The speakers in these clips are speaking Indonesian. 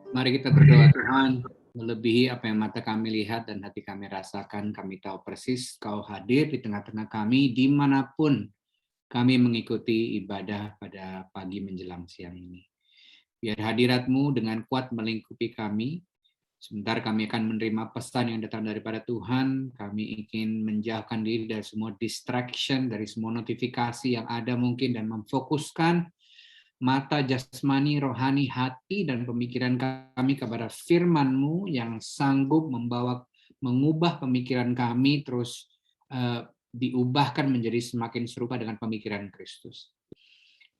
Mari kita berdoa. Tuhan, melebihi apa yang mata kami lihat dan hati kami rasakan, kami tahu persis Kau hadir di tengah-tengah kami dimanapun kami mengikuti ibadah pada pagi menjelang siang ini. Biar hadirat-Mu dengan kuat melingkupi kami. Sebentar kami akan menerima pesan yang datang daripada Tuhan. Kami ingin menjauhkan diri dari semua distraction, dari semua notifikasi yang ada mungkin, dan memfokuskan mata jasmani, rohani, hati, dan pemikiran kami kepada firman-Mu yang sanggup mengubah pemikiran kami terus diubahkan menjadi semakin serupa dengan pemikiran Kristus.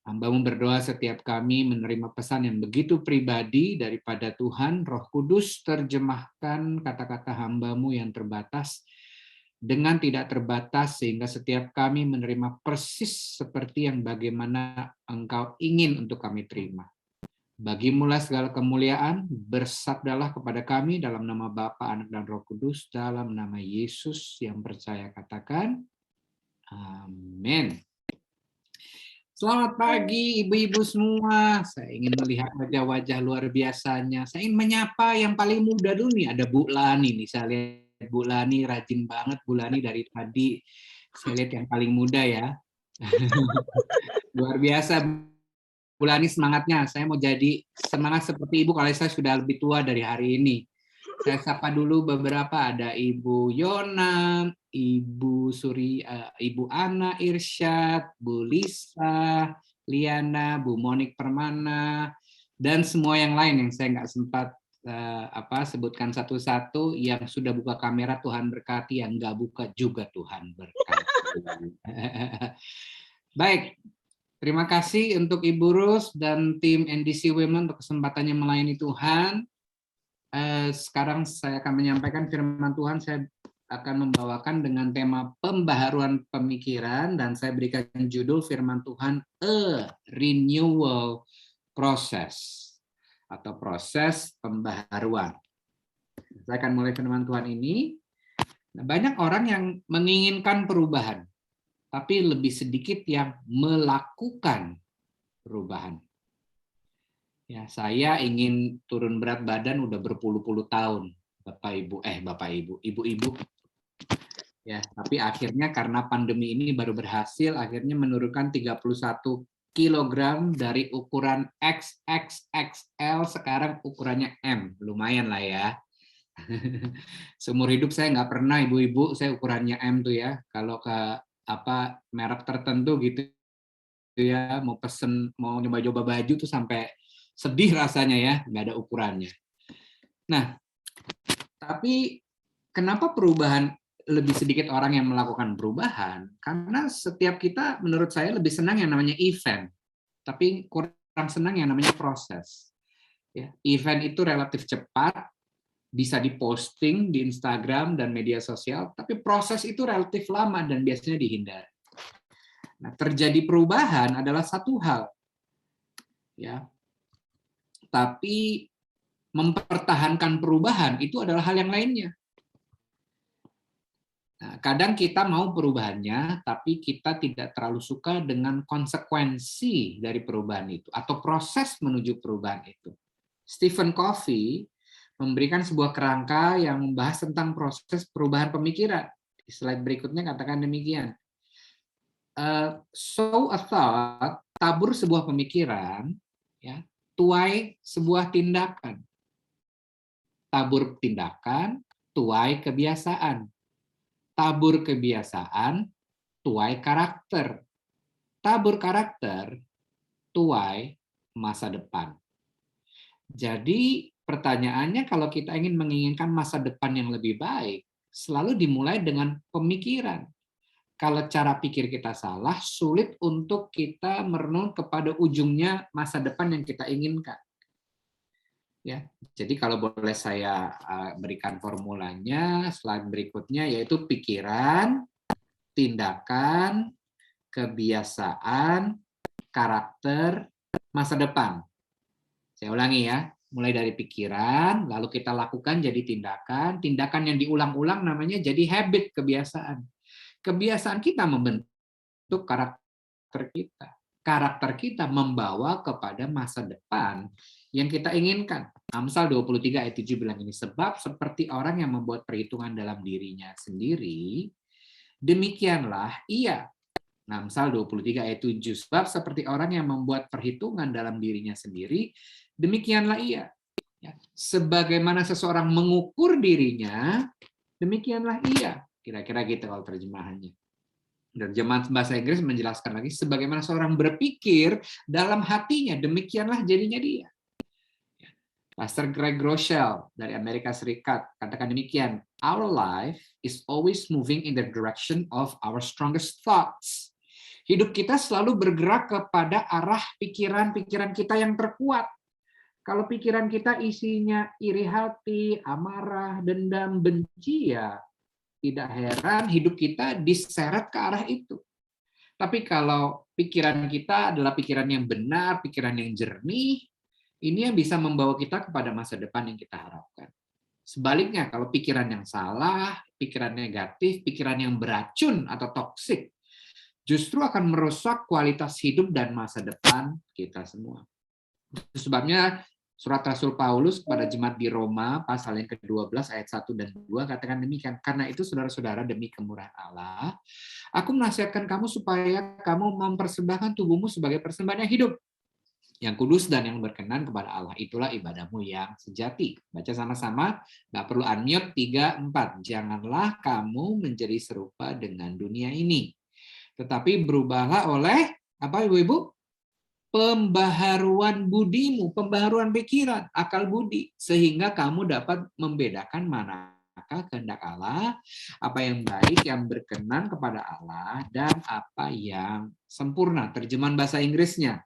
Hamba-Mu berdoa setiap kami menerima pesan yang begitu pribadi daripada Tuhan, Roh Kudus terjemahkan kata-kata hamba-Mu yang terbatas dengan tidak terbatas, sehingga setiap kami menerima persis seperti yang bagaimana Engkau ingin untuk kami terima. Bagimulah segala kemuliaan, bersabdalah kepada kami dalam nama Bapa, Anak, dan Roh Kudus, dalam nama Yesus yang percaya katakan, amin. Selamat pagi ibu-ibu semua, saya ingin melihat wajah-wajah luar biasanya. Saya ingin menyapa yang paling muda dulu nih, ada Bu Lani nih, saya lihat Bu Lani rajin banget, Bu Lani dari tadi saya lihat yang paling muda ya. Luar biasa Bu Lani semangatnya, saya mau jadi semangat seperti ibu kalau saya sudah lebih tua dari hari ini. Saya sapa dulu beberapa, ada Ibu Yona, Ibu Suri, Ibu Ana Irsyad, Bu Lisa, Liana, Bu Monik Permana, dan semua yang lain yang saya nggak sempat sebutkan satu-satu. Yang sudah buka kamera Tuhan berkati, yang nggak buka juga Tuhan berkati. Baik, terima kasih untuk Ibu Rus dan tim NDC Women untuk kesempatannya melayani Tuhan. Sekarang saya akan menyampaikan firman Tuhan. Saya akan membawakan dengan tema pembaharuan pemikiran, dan saya berikan judul firman Tuhan, A Renewal Process, atau proses pembaharuan. Saya akan mulai firman Tuhan ini. Banyak orang yang menginginkan perubahan, tapi lebih sedikit yang melakukan perubahan. Ya, saya ingin turun berat badan udah berpuluh-puluh tahun, ibu-ibu. Ya, tapi akhirnya karena pandemi ini baru berhasil akhirnya menurunkan 31 kilogram dari ukuran XXXL, sekarang ukurannya M. Lumayan lah ya. Seumur hidup saya nggak pernah, ibu-ibu, saya ukurannya M tuh ya. Kalau ke merek tertentu gitu ya, mau pesen, mau nyoba-coba baju tuh sampai sedih rasanya ya, nggak ada ukurannya. Nah, tapi kenapa perubahan lebih sedikit orang yang melakukan perubahan? Karena setiap kita, menurut saya, lebih senang yang namanya event, tapi kurang senang yang namanya proses. Ya, event itu relatif cepat, bisa diposting di Instagram dan media sosial, tapi proses itu relatif lama dan biasanya dihindari. Nah, terjadi perubahan adalah satu hal, ya. Tapi mempertahankan perubahan itu adalah hal yang lainnya. Nah, kadang kita mau perubahannya, tapi kita tidak terlalu suka dengan konsekuensi dari perubahan itu atau proses menuju perubahan itu. Stephen Covey memberikan sebuah kerangka yang membahas tentang proses perubahan pemikiran. Di slide berikutnya katakan demikian. Sow a thought, tabur sebuah pemikiran, ya, tuai sebuah tindakan. Tabur tindakan, tuai kebiasaan. Tabur kebiasaan, tuai karakter. Tabur karakter, tuai masa depan. Jadi pertanyaannya, kalau kita ingin menginginkan masa depan yang lebih baik, selalu dimulai dengan pemikiran. Kalau cara pikir kita salah, sulit untuk kita merenung kepada ujungnya masa depan yang kita inginkan. Ya, jadi kalau boleh saya berikan formulanya, slide berikutnya, yaitu pikiran, tindakan, kebiasaan, karakter, masa depan. Saya ulangi ya, mulai dari pikiran, lalu kita lakukan jadi tindakan, tindakan yang diulang-ulang namanya jadi habit, kebiasaan. Kebiasaan kita membentuk karakter kita. Karakter kita membawa kepada masa depan yang kita inginkan. Amsal 23 ayat 7 bilang ini, sebab seperti orang yang membuat perhitungan dalam dirinya sendiri, demikianlah ia. Amsal 23 ayat 7, sebab seperti orang yang membuat perhitungan dalam dirinya sendiri, demikianlah ia. Ya, sebagaimana seseorang mengukur dirinya, demikianlah ia. Kira-kira gitu kalau terjemahannya. Dan terjemahan bahasa Inggris menjelaskan lagi, sebagaimana seorang berpikir dalam hatinya, demikianlah jadinya dia. Pastor Greg Rochelle dari Amerika Serikat katakan demikian, our life is always moving in the direction of our strongest thoughts. Hidup kita selalu bergerak kepada arah pikiran-pikiran kita yang terkuat. Kalau pikiran kita isinya iri hati, amarah, dendam, benci, ya tidak heran hidup kita diseret ke arah itu. Tapi kalau pikiran kita adalah pikiran yang benar, pikiran yang jernih, ini yang bisa membawa kita kepada masa depan yang kita harapkan. Sebaliknya, kalau pikiran yang salah, pikiran negatif, pikiran yang beracun atau toksik, justru akan merusak kualitas hidup dan masa depan kita semua. Itu sebabnya surat Rasul Paulus kepada jemaat di Roma, pasal yang ke-12 ayat 1 dan 2 katakan demikian. Karena itu saudara-saudara, demi kemurahan Allah, aku menasihatkan kamu supaya kamu mempersembahkan tubuhmu sebagai persembahan yang hidup, yang kudus dan yang berkenan kepada Allah. Itulah ibadahmu yang sejati. Baca sama-sama, nggak perlu unmute, 3, 4. Janganlah kamu menjadi serupa dengan dunia ini, tetapi berubahlah oleh, apa Ibu-Ibu? Pembaharuan budimu, pembaharuan pikiran, akal budi, sehingga kamu dapat membedakan manakah kehendak Allah, apa yang baik, yang berkenan kepada Allah, dan apa yang sempurna. Terjemahan bahasa Inggrisnya,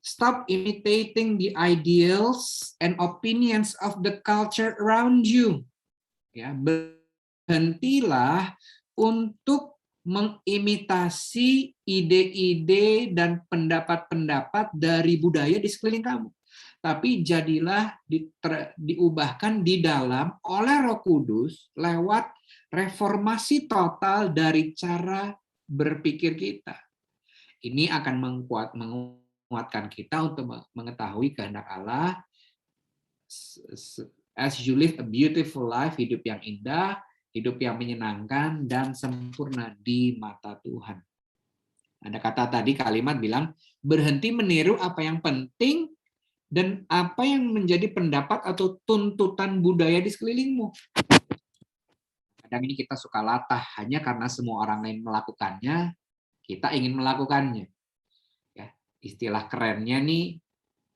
stop imitating the ideals and opinions of the culture around you. Ya, berhentilah untuk mengimitasi ide-ide dan pendapat-pendapat dari budaya di sekeliling kamu. Tapi jadilah diubahkan di dalam oleh Roh Kudus lewat reformasi total dari cara berpikir kita. Ini akan menguatkan kita untuk mengetahui kehendak Allah. As you live a beautiful life, hidup yang indah, hidup yang menyenangkan dan sempurna di mata Tuhan. Ada kata tadi, kalimat bilang, berhenti meniru apa yang penting dan apa yang menjadi pendapat atau tuntutan budaya di sekelilingmu. Kadang ini kita suka latah hanya karena semua orang lain melakukannya, kita ingin melakukannya. Ya, istilah kerennya nih,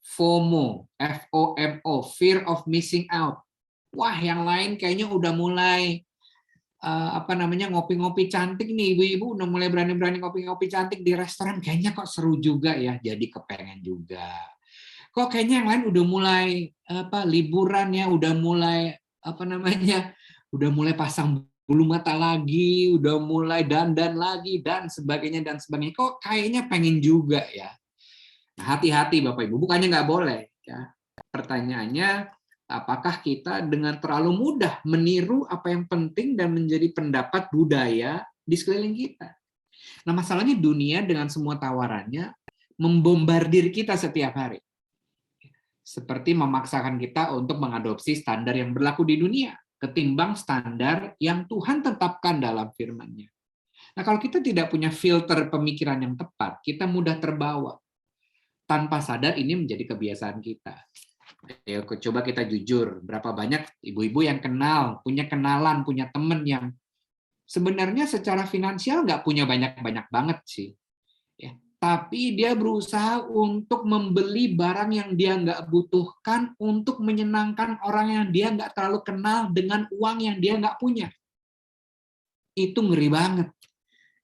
FOMO, F-O-M-O, fear of missing out. Wah, yang lain kayaknya udah mulai ngopi-ngopi cantik nih, ibu-ibu udah mulai berani-berani ngopi-ngopi cantik di restoran, kayaknya kok seru juga ya, jadi kepengen juga. Kok kayaknya yang lain udah mulai liburan ya, udah mulai udah mulai pasang bulu mata lagi, udah mulai dandan lagi dan sebagainya. Kok kayaknya pengen juga ya. Nah, hati-hati Bapak Ibu, bukannya nggak boleh ya. Pertanyaannya, apakah kita dengan terlalu mudah meniru apa yang penting dan menjadi pendapat budaya di sekeliling kita? Nah, masalahnya dunia dengan semua tawarannya membombardir kita setiap hari. Seperti memaksakan kita untuk mengadopsi standar yang berlaku di dunia ketimbang standar yang Tuhan tetapkan dalam firman-Nya. Nah, kalau kita tidak punya filter pemikiran yang tepat, kita mudah terbawa. Tanpa sadar ini menjadi kebiasaan kita. Ya, coba kita jujur, berapa banyak ibu-ibu yang punya kenalan, punya teman yang sebenarnya secara finansial nggak punya banyak-banyak banget sih. Ya, tapi dia berusaha untuk membeli barang yang dia nggak butuhkan untuk menyenangkan orang yang dia nggak terlalu kenal dengan uang yang dia nggak punya. Itu ngeri banget.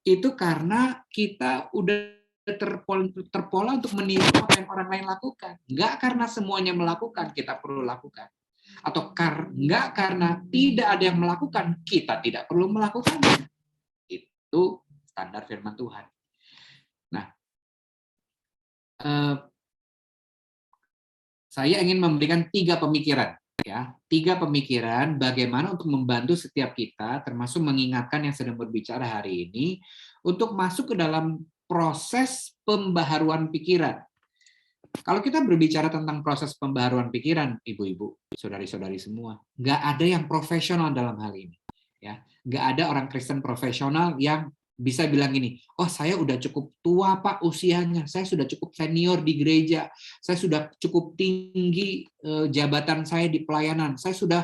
Itu karena kita udah terpola untuk meniru apa yang orang lain lakukan. Nggak karena semuanya melakukan, kita perlu lakukan. Atau nggak karena tidak ada yang melakukan, kita tidak perlu melakukannya. Itu standar firman Tuhan. Nah, saya ingin memberikan 3 pemikiran. Ya, 3 pemikiran bagaimana untuk membantu setiap kita, termasuk mengingatkan yang sedang berbicara hari ini, untuk masuk ke dalam proses pembaharuan pikiran. Kalau kita berbicara tentang proses pembaharuan pikiran, ibu-ibu, saudari-saudari semua, nggak ada yang profesional dalam hal ini. Ya, nggak ada orang Kristen profesional yang bisa bilang gini, oh saya udah cukup tua Pak usianya, saya sudah cukup senior di gereja, saya sudah cukup tinggi jabatan saya di pelayanan, saya sudah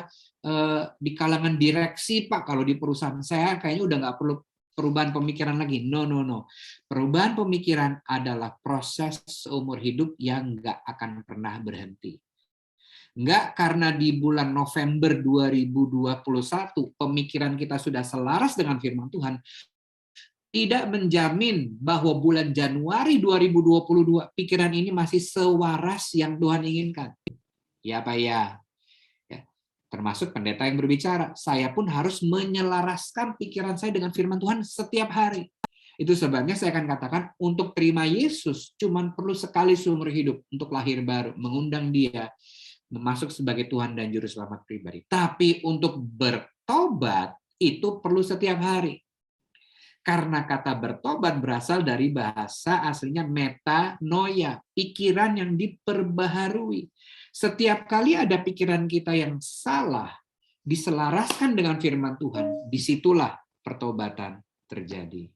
di kalangan direksi Pak kalau di perusahaan saya kayaknya udah nggak perlu perubahan pemikiran lagi. No, no, no. Perubahan pemikiran adalah proses seumur hidup yang nggak akan pernah berhenti. Nggak karena di bulan November 2021 pemikiran kita sudah selaras dengan firman Tuhan, tidak menjamin bahwa bulan Januari 2022 pikiran ini masih sewaras yang Tuhan inginkan. Ya Pak ya. Termasuk pendeta yang berbicara, saya pun harus menyelaraskan pikiran saya dengan firman Tuhan setiap hari. Itu sebabnya saya akan katakan, untuk terima Yesus cuma perlu sekali seumur hidup untuk lahir baru, mengundang dia masuk sebagai Tuhan dan Juru Selamat pribadi. Tapi untuk bertobat itu perlu setiap hari. Karena kata bertobat berasal dari bahasa aslinya metanoia, pikiran yang diperbaharui. Setiap kali ada pikiran kita yang salah, diselaraskan dengan firman Tuhan, disitulah pertobatan terjadi.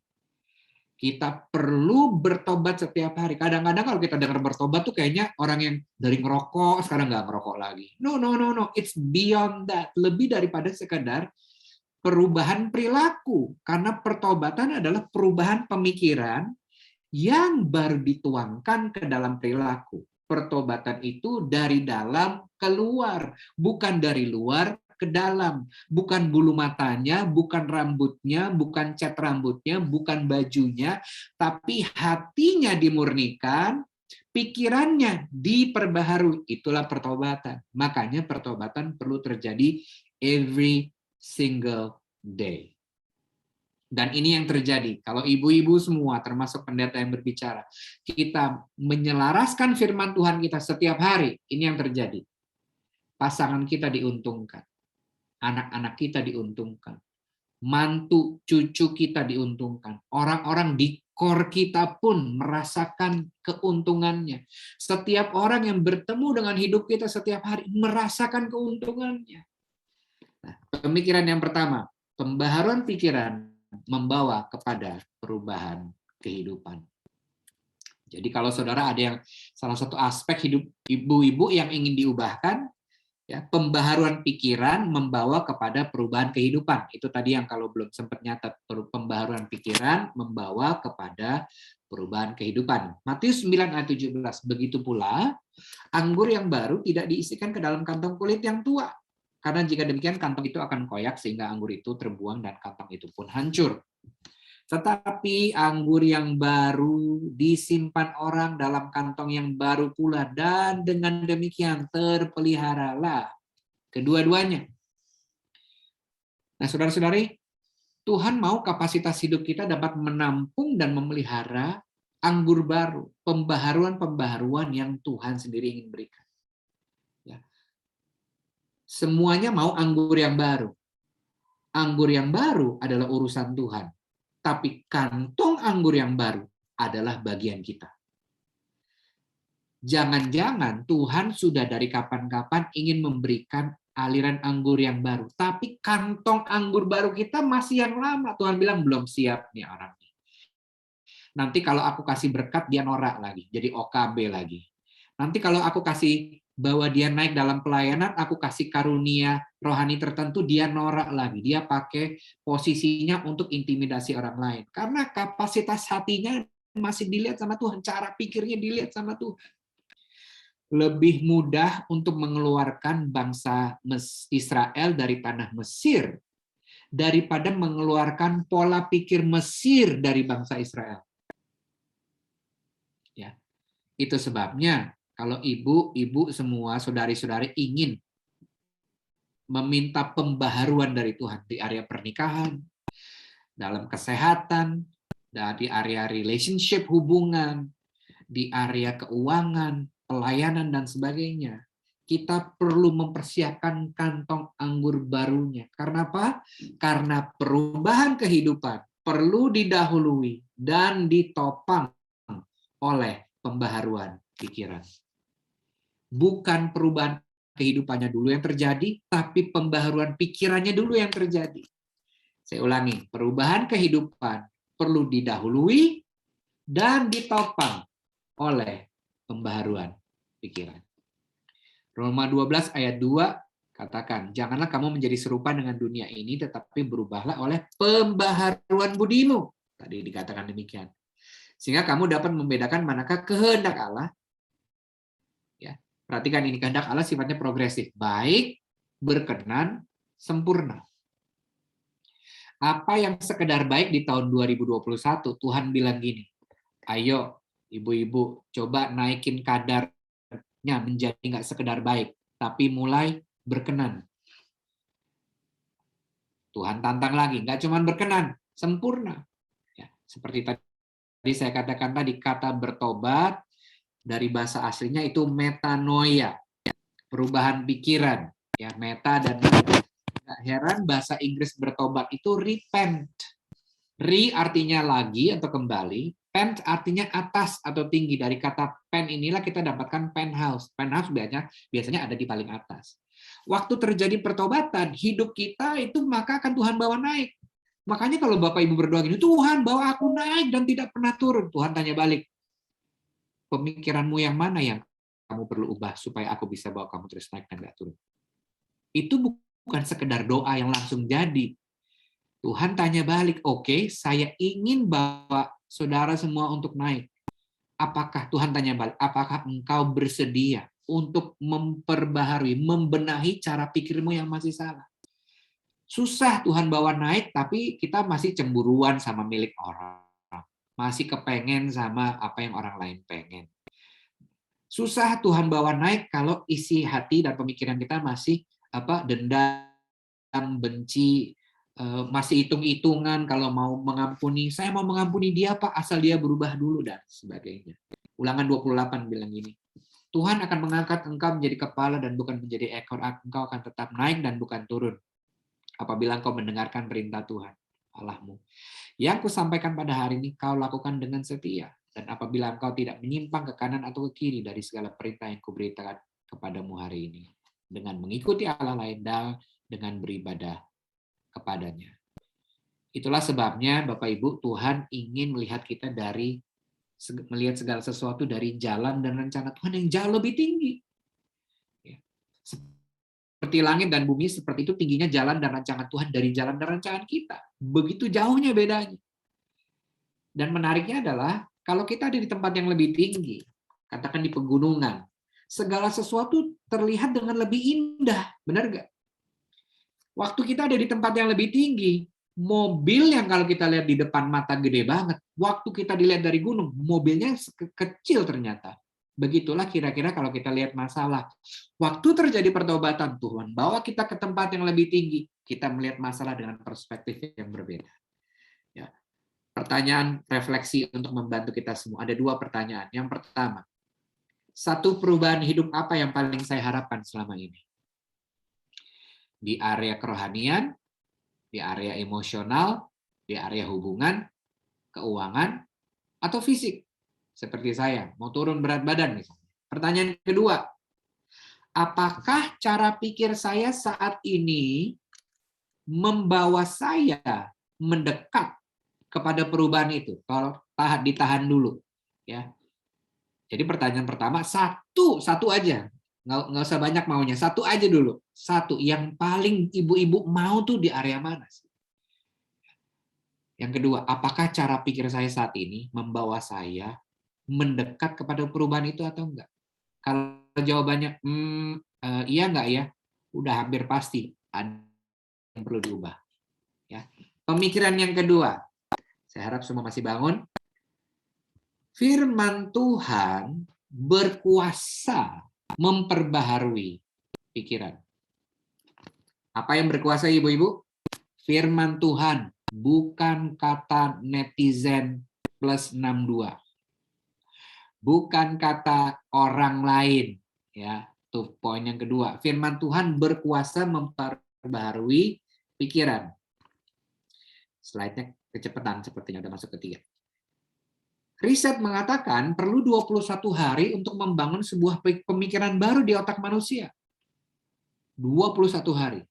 Kita perlu bertobat setiap hari. Kadang-kadang kalau kita dengar bertobat tuh kayaknya orang yang dari ngerokok, sekarang nggak ngerokok lagi. No, no, no, no. It's beyond that. Lebih daripada sekedar perubahan perilaku. Karena pertobatan adalah perubahan pemikiran yang baru dituangkan ke dalam perilaku. Pertobatan itu dari dalam keluar, bukan dari luar ke dalam. Bukan bulu matanya, bukan rambutnya, bukan cat rambutnya, bukan bajunya, tapi hatinya dimurnikan, pikirannya diperbaharui. Itulah pertobatan. Makanya pertobatan perlu terjadi every single day. Dan ini yang terjadi. Kalau ibu-ibu semua, termasuk pendeta yang berbicara, kita menyelaraskan firman Tuhan kita setiap hari, ini yang terjadi. Pasangan kita diuntungkan. Anak-anak kita diuntungkan. Mantu, cucu kita diuntungkan. Orang-orang di core kita pun merasakan keuntungannya. Setiap orang yang bertemu dengan hidup kita setiap hari merasakan keuntungannya. Nah, pemikiran yang pertama, pembaharuan pikiran membawa kepada perubahan kehidupan. Jadi kalau saudara ada yang salah satu aspek hidup ibu-ibu yang ingin diubahkan, ya, pembaharuan pikiran membawa kepada perubahan kehidupan. Itu tadi yang kalau belum sempat nyatat, pembaharuan pikiran membawa kepada perubahan kehidupan. Matius 9 ayat 17, begitu pula anggur yang baru tidak diisikan ke dalam kantong kulit yang tua. Karena jika demikian kantong itu akan koyak sehingga anggur itu terbuang dan kantong itu pun hancur. Tetapi anggur yang baru disimpan orang dalam kantong yang baru pula dan dengan demikian terpeliharalah kedua-duanya. Nah, saudara-saudari, Tuhan mau kapasitas hidup kita dapat menampung dan memelihara anggur baru, pembaharuan-pembaharuan yang Tuhan sendiri ingin berikan. Semuanya mau anggur yang baru. Anggur yang baru adalah urusan Tuhan. Tapi kantong anggur yang baru adalah bagian kita. Jangan-jangan Tuhan sudah dari kapan-kapan ingin memberikan aliran anggur yang baru. Tapi kantong anggur baru kita masih yang lama. Tuhan bilang belum siap nih orangnya. Nanti kalau aku kasih berkat, dia norak lagi. Jadi OKB lagi. Nanti kalau aku kasih bahwa dia naik dalam pelayanan, aku kasih karunia rohani tertentu, dia norak lagi. Dia pakai posisinya untuk intimidasi orang lain. Karena kapasitas hatinya masih dilihat sama Tuhan. Cara pikirnya dilihat sama Tuhan. Lebih mudah untuk mengeluarkan bangsa Israel dari tanah Mesir daripada mengeluarkan pola pikir Mesir dari bangsa Israel. Ya, itu sebabnya kalau ibu-ibu semua, saudari-saudari ingin meminta pembaharuan dari Tuhan di area pernikahan, dalam kesehatan, di area relationship hubungan, di area keuangan, pelayanan, dan sebagainya, kita perlu mempersiapkan kantong anggur barunya. Karena apa? Karena perubahan kehidupan perlu didahului dan ditopang oleh pembaharuan pikiran. Bukan perubahan kehidupannya dulu yang terjadi, tapi pembaharuan pikirannya dulu yang terjadi. Saya ulangi, perubahan kehidupan perlu didahului dan ditopang oleh pembaharuan pikiran. Roma 12 ayat 2 katakan, janganlah kamu menjadi serupa dengan dunia ini, tetapi berubahlah oleh pembaharuan budimu. Tadi dikatakan demikian. Sehingga kamu dapat membedakan manakah kehendak Allah. Ya, perhatikan ini, kehendak Allah sifatnya progresif, baik, berkenan, sempurna. Apa yang sekedar baik di tahun 2021, Tuhan bilang gini, ayo ibu-ibu coba naikin kadarnya menjadi nggak sekedar baik, tapi mulai berkenan. Tuhan tantang lagi, nggak cuma berkenan, sempurna. Ya, seperti tadi saya katakan tadi, kata bertobat dari bahasa aslinya itu metanoia, perubahan pikiran, ya meta dan nggak heran bahasa Inggris bertobat itu repent. Re artinya lagi atau kembali, pent artinya atas atau tinggi. Dari kata pen inilah kita dapatkan penthouse. Penthouse biasanya ada di paling atas. Waktu terjadi pertobatan, hidup kita itu maka akan Tuhan bawa naik. Makanya kalau Bapak Ibu berdoa gini, Tuhan bawa aku naik dan tidak pernah turun. Tuhan tanya balik, pemikiranmu yang mana yang kamu perlu ubah supaya aku bisa bawa kamu terus naik dan tidak turun. Itu bukan sekedar doa yang langsung jadi. Tuhan tanya balik, oke, saya ingin bawa saudara semua untuk naik. Apakah Tuhan tanya balik, apakah engkau bersedia untuk memperbaharui, membenahi cara pikirmu yang masih salah? Susah Tuhan bawa naik, tapi kita masih cemburuan sama milik orang. Masih kepengen sama apa yang orang lain pengen. Susah Tuhan bawa naik kalau isi hati dan pemikiran kita masih dendam, benci, masih hitung-hitungan kalau mau mengampuni. Saya mau mengampuni dia Pak, asal dia berubah dulu dan sebagainya. Ulangan 28 bilang gini, Tuhan akan mengangkat engkau menjadi kepala dan bukan menjadi ekor. Engkau akan tetap naik dan bukan turun apabila engkau mendengarkan perintah Tuhan Allahmu. Yang kusampaikan pada hari ini kau lakukan dengan setia. Dan apabila engkau tidak menyimpang ke kanan atau ke kiri dari segala perintah yang kuberitakan kepadamu hari ini. Dengan mengikuti Allah lain dan dengan beribadah kepadanya. Itulah sebabnya Bapak Ibu, Tuhan ingin melihat kita melihat segala sesuatu dari jalan dan rencana Tuhan yang jauh lebih tinggi. Seperti langit dan bumi, seperti itu tingginya jalan dan rancangan Tuhan dari jalan dan rancangan kita. Begitu jauhnya bedanya. Dan menariknya adalah, kalau kita ada di tempat yang lebih tinggi, katakan di pegunungan, segala sesuatu terlihat dengan lebih indah. Benar nggak? Waktu kita ada di tempat yang lebih tinggi, mobil yang kalau kita lihat di depan mata gede banget, waktu kita dilihat dari gunung, mobilnya kecil ternyata. Begitulah kira-kira kalau kita lihat masalah. Waktu terjadi pertobatan, Tuhan bawa kita ke tempat yang lebih tinggi, kita melihat masalah dengan perspektif yang berbeda. Ya. Pertanyaan refleksi untuk membantu kita semua. Ada 2 pertanyaan. Yang pertama, satu perubahan hidup apa yang paling saya harapkan selama ini? Di area kerohanian, di area emosional, di area hubungan, keuangan, atau fisik. Seperti saya, mau turun berat badan misalnya. Pertanyaan kedua, apakah cara pikir saya saat ini membawa saya mendekat kepada perubahan itu? Kalau ditahan dulu. Ya. Jadi pertanyaan pertama, satu aja. Nggak usah banyak maunya, satu aja dulu. Satu, yang paling ibu-ibu mau tuh di area mana sih? Yang kedua, apakah cara pikir saya saat ini membawa saya mendekat kepada perubahan itu atau enggak? Kalau jawabannya iya enggak ya, udah hampir pasti ada yang perlu diubah. Ya. Pemikiran yang kedua, saya harap semua masih bangun. Firman Tuhan berkuasa memperbaharui pikiran. Apa yang berkuasa ibu-ibu? Firman Tuhan, bukan kata netizen plus 62. Bukan kata orang lain, ya. Tuh poin yang kedua. Firman Tuhan berkuasa memperbaharui pikiran. Slide-nya kecepatan sepertinya udah masuk ketiga. Riset mengatakan perlu 21 hari untuk membangun sebuah pemikiran baru di otak manusia. 21 hari.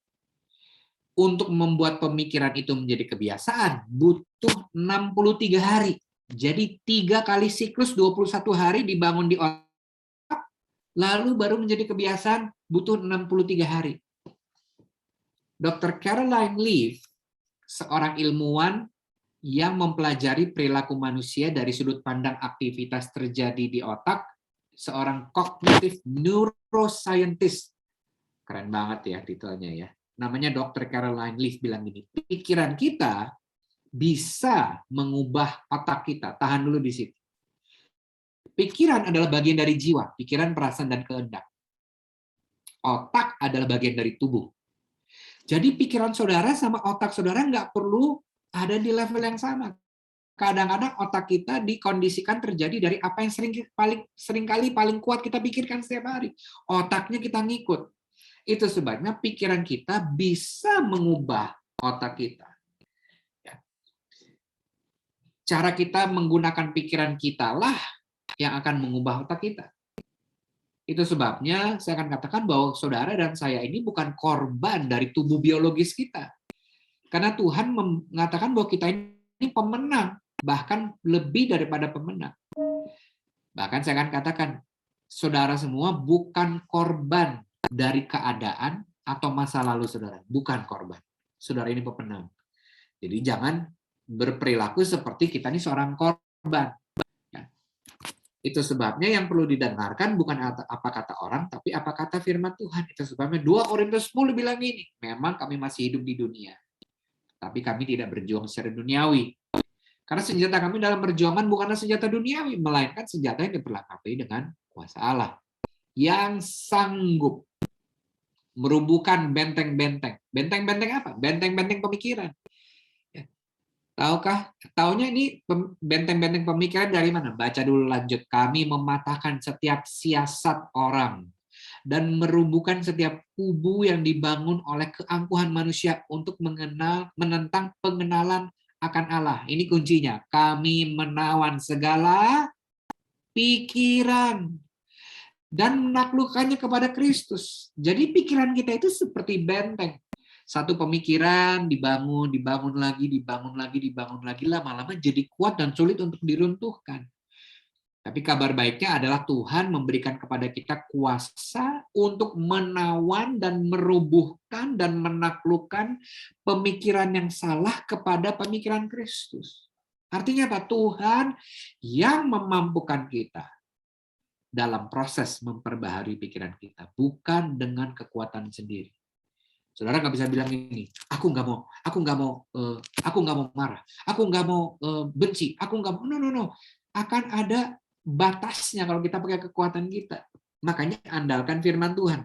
Untuk membuat pemikiran itu menjadi kebiasaan, butuh 63 hari. Jadi 3 kali siklus 21 hari dibangun di otak, lalu baru menjadi kebiasaan, butuh 63 hari. Dr. Caroline Leaf, seorang ilmuwan yang mempelajari perilaku manusia dari sudut pandang aktivitas terjadi di otak, seorang cognitive neuroscientist. Keren banget ya titelnya ya. Namanya Dr. Caroline Leaf bilang gini, pikiran kita bisa mengubah otak kita. Tahan dulu di situ. Pikiran adalah bagian dari jiwa, pikiran, perasaan, dan kehendak. Otak adalah bagian dari tubuh. Jadi pikiran saudara sama otak saudara nggak perlu ada di level yang sama. Kadang-kadang otak kita dikondisikan terjadi dari apa yang seringkali paling kuat kita pikirkan setiap hari. Otaknya kita ngikut. Itu sebabnya pikiran kita bisa mengubah otak kita. Cara kita menggunakan pikiran kita lah yang akan mengubah otak kita. Itu sebabnya saya akan katakan bahwa saudara dan saya ini bukan korban dari tubuh biologis kita. Karena Tuhan mengatakan bahwa kita ini pemenang, bahkan lebih daripada pemenang. Bahkan saya akan katakan, saudara semua bukan korban dari keadaan atau masa lalu saudara. Bukan korban. Saudara ini pemenang. Jadi jangan berperilaku seperti kita ini seorang korban. Ya. Itu sebabnya yang perlu didengarkan bukan apa kata orang, tapi apa kata firman Tuhan. Itu sebabnya 2 Korintus 10 bilang ini, memang kami masih hidup di dunia, tapi kami tidak berjuang secara duniawi. Karena senjata kami dalam perjuangan bukanlah senjata duniawi, melainkan senjata yang diperlengkapi dengan kuasa Allah. Yang sanggup merubuhkan benteng-benteng. Benteng-benteng apa? Benteng-benteng pemikiran. Ya. Tahukah? Taunya ini benteng-benteng pemikiran dari mana? Baca dulu lanjut. Kami mematahkan setiap siasat orang dan merubuhkan setiap kubu yang dibangun oleh keangkuhan manusia untuk menentang pengenalan akan Allah. Ini kuncinya. Kami menawan segala pikiran dan menaklukkannya kepada Kristus. Jadi pikiran kita itu seperti benteng. Satu pemikiran dibangun lagi, lama-lama jadi kuat dan sulit untuk diruntuhkan. Tapi kabar baiknya adalah Tuhan memberikan kepada kita kuasa untuk menawan dan merubuhkan dan menaklukkan pemikiran yang salah kepada pemikiran Kristus. Artinya apa? Tuhan yang memampukan kita dalam proses memperbaharui pikiran kita, bukan dengan kekuatan sendiri. Saudara nggak bisa bilang ini, aku nggak mau marah, aku nggak mau benci, aku nggak mau, no. Akan ada batasnya kalau kita pakai kekuatan kita. Makanya andalkan firman Tuhan.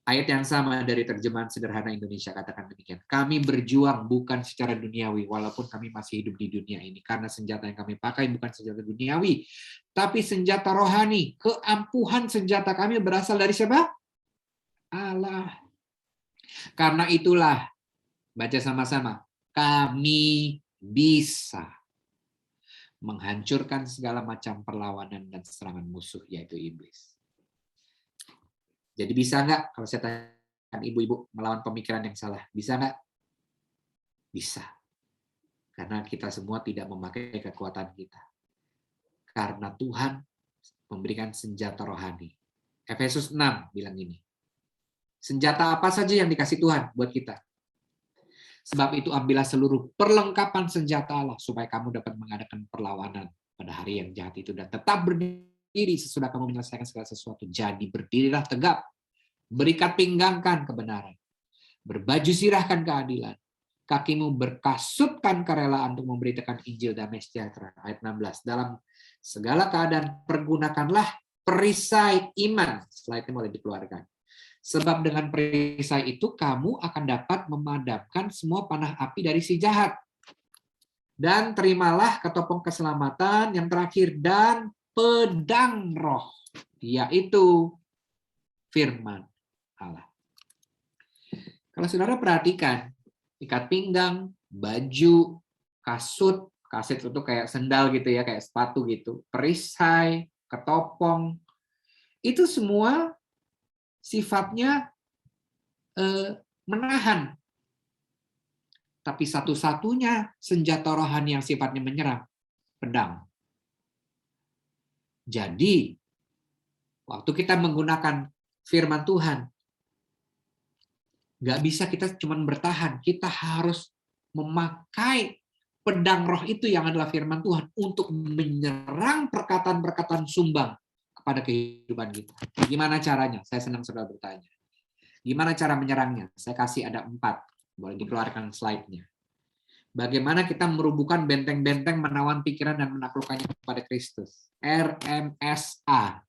Ayat yang sama dari terjemahan sederhana Indonesia katakan demikian. Kami berjuang bukan secara duniawi, walaupun kami masih hidup di dunia ini. Karena senjata yang kami pakai bukan senjata duniawi, tapi senjata rohani. Keampuhan senjata kami berasal dari siapa? Allah. Karena itulah, baca sama-sama, kami bisa menghancurkan segala macam perlawanan dan serangan musuh, yaitu iblis. Jadi bisa nggak, kalau saya tanya ibu-ibu, melawan pemikiran yang salah? Bisa nggak? Bisa. Karena kita semua tidak memakai kekuatan kita. Karena Tuhan memberikan senjata rohani. Efesus 6 bilang ini. Senjata apa saja yang dikasih Tuhan buat kita? Sebab itu ambillah seluruh perlengkapan senjata Allah supaya kamu dapat mengadakan perlawanan pada hari yang jahat itu dan tetap berdiri sesudah kamu menyelesaikan segala sesuatu. Jadi berdirilah tegap, berikat pinggangkan kebenaran, berbaju sirahkan keadilan, kakimu berkasutkan kerelaan untuk memberitakan Injil damai sejahtera. Ayat 16. Dalam segala keadaan pergunakanlah perisai iman. Slide-nya boleh dikeluarkan. Sebab dengan perisai itu kamu akan dapat memadamkan semua panah api dari si jahat. Dan terimalah ketopong keselamatan yang terakhir dan pedang roh, yaitu firman Allah. Kalau saudara perhatikan, ikat pinggang, baju, kasut, Kaset itu kayak sendal gitu ya, kayak sepatu gitu. Perisai, ketopong, itu semua sifatnya menahan. Tapi satu-satunya senjata rohani yang sifatnya menyerang, pedang. Jadi, waktu kita menggunakan firman Tuhan, nggak bisa kita cuma bertahan. Kita harus memakai pedang roh itu yang adalah firman Tuhan untuk menyerang perkataan-perkataan sumbang kepada kehidupan kita. Gimana caranya? Saya senang saudara bertanya. Gimana cara menyerangnya? Saya kasih ada 4. Boleh dikeluarkan slide-nya. Bagaimana kita merubuhkan benteng-benteng menawan pikiran dan menaklukkannya kepada Kristus. RMSA.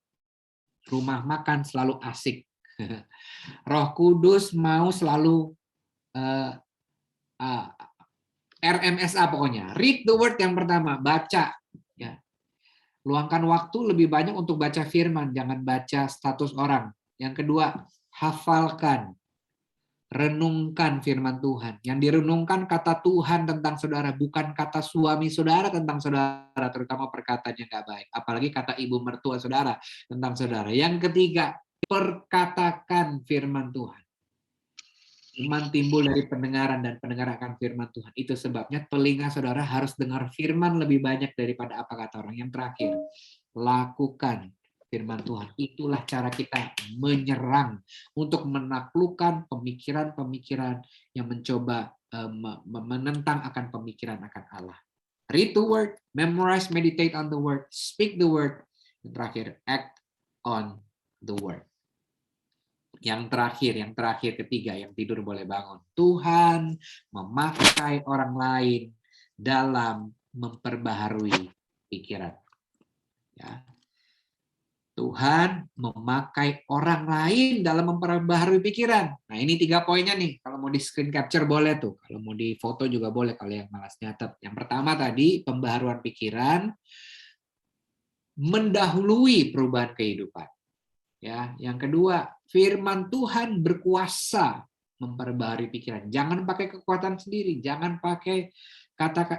Rumah makan selalu asik. Roh Kudus mau selalu RMSA pokoknya. Read the word yang pertama, baca. Ya. Luangkan waktu lebih banyak untuk baca firman, jangan baca status orang. Yang kedua, hafalkan. Renungkan firman Tuhan. Yang direnungkan kata Tuhan tentang saudara, bukan kata suami saudara tentang saudara, terutama perkataan yang nggak baik. Apalagi kata ibu mertua saudara tentang saudara. Yang ketiga, perkatakan firman Tuhan. Iman timbul dari pendengaran dan pendengaran akan firman Tuhan. Itu sebabnya telinga saudara harus dengar firman lebih banyak daripada apa kata orang. Yang terakhir, lakukan firman Tuhan. Itulah cara kita menyerang untuk menaklukkan pemikiran-pemikiran yang mencoba menentang akan pemikiran akan Allah. Read the word, memorize, meditate on the word, speak the word. Yang terakhir, act on the word. Yang terakhir, ketiga, yang tidur boleh bangun. Tuhan memakai orang lain dalam memperbaharui pikiran. Ya. Tuhan memakai orang lain dalam memperbaharui pikiran. Nah, ini 3 poinnya nih. Kalau mau di screen capture boleh tuh. Kalau mau di foto juga boleh kalau yang malas nyatet. Yang pertama tadi, pembaharuan pikiran mendahului perubahan kehidupan. Ya, yang kedua, firman Tuhan berkuasa memperbaharui pikiran. Jangan pakai kekuatan sendiri, jangan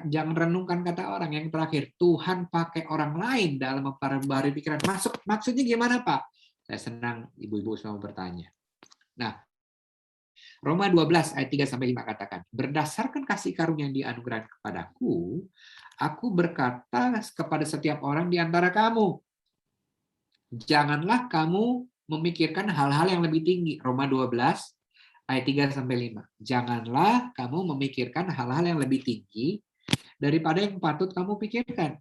jangan renungkan kata orang. Yang terakhir, Tuhan pakai orang lain dalam memperbaharui pikiran. Maksudnya gimana, Pak? Saya senang ibu-ibu semua bertanya. Nah, Roma 12 ayat 3 sampai 5 katakan, berdasarkan kasih karunia yang dianugerahkan kepadaku, aku berkata kepada setiap orang di antara kamu, janganlah kamu memikirkan hal-hal yang lebih tinggi. Roma 12 ayat 3 sampai 5. Janganlah kamu memikirkan hal-hal yang lebih tinggi daripada yang patut kamu pikirkan.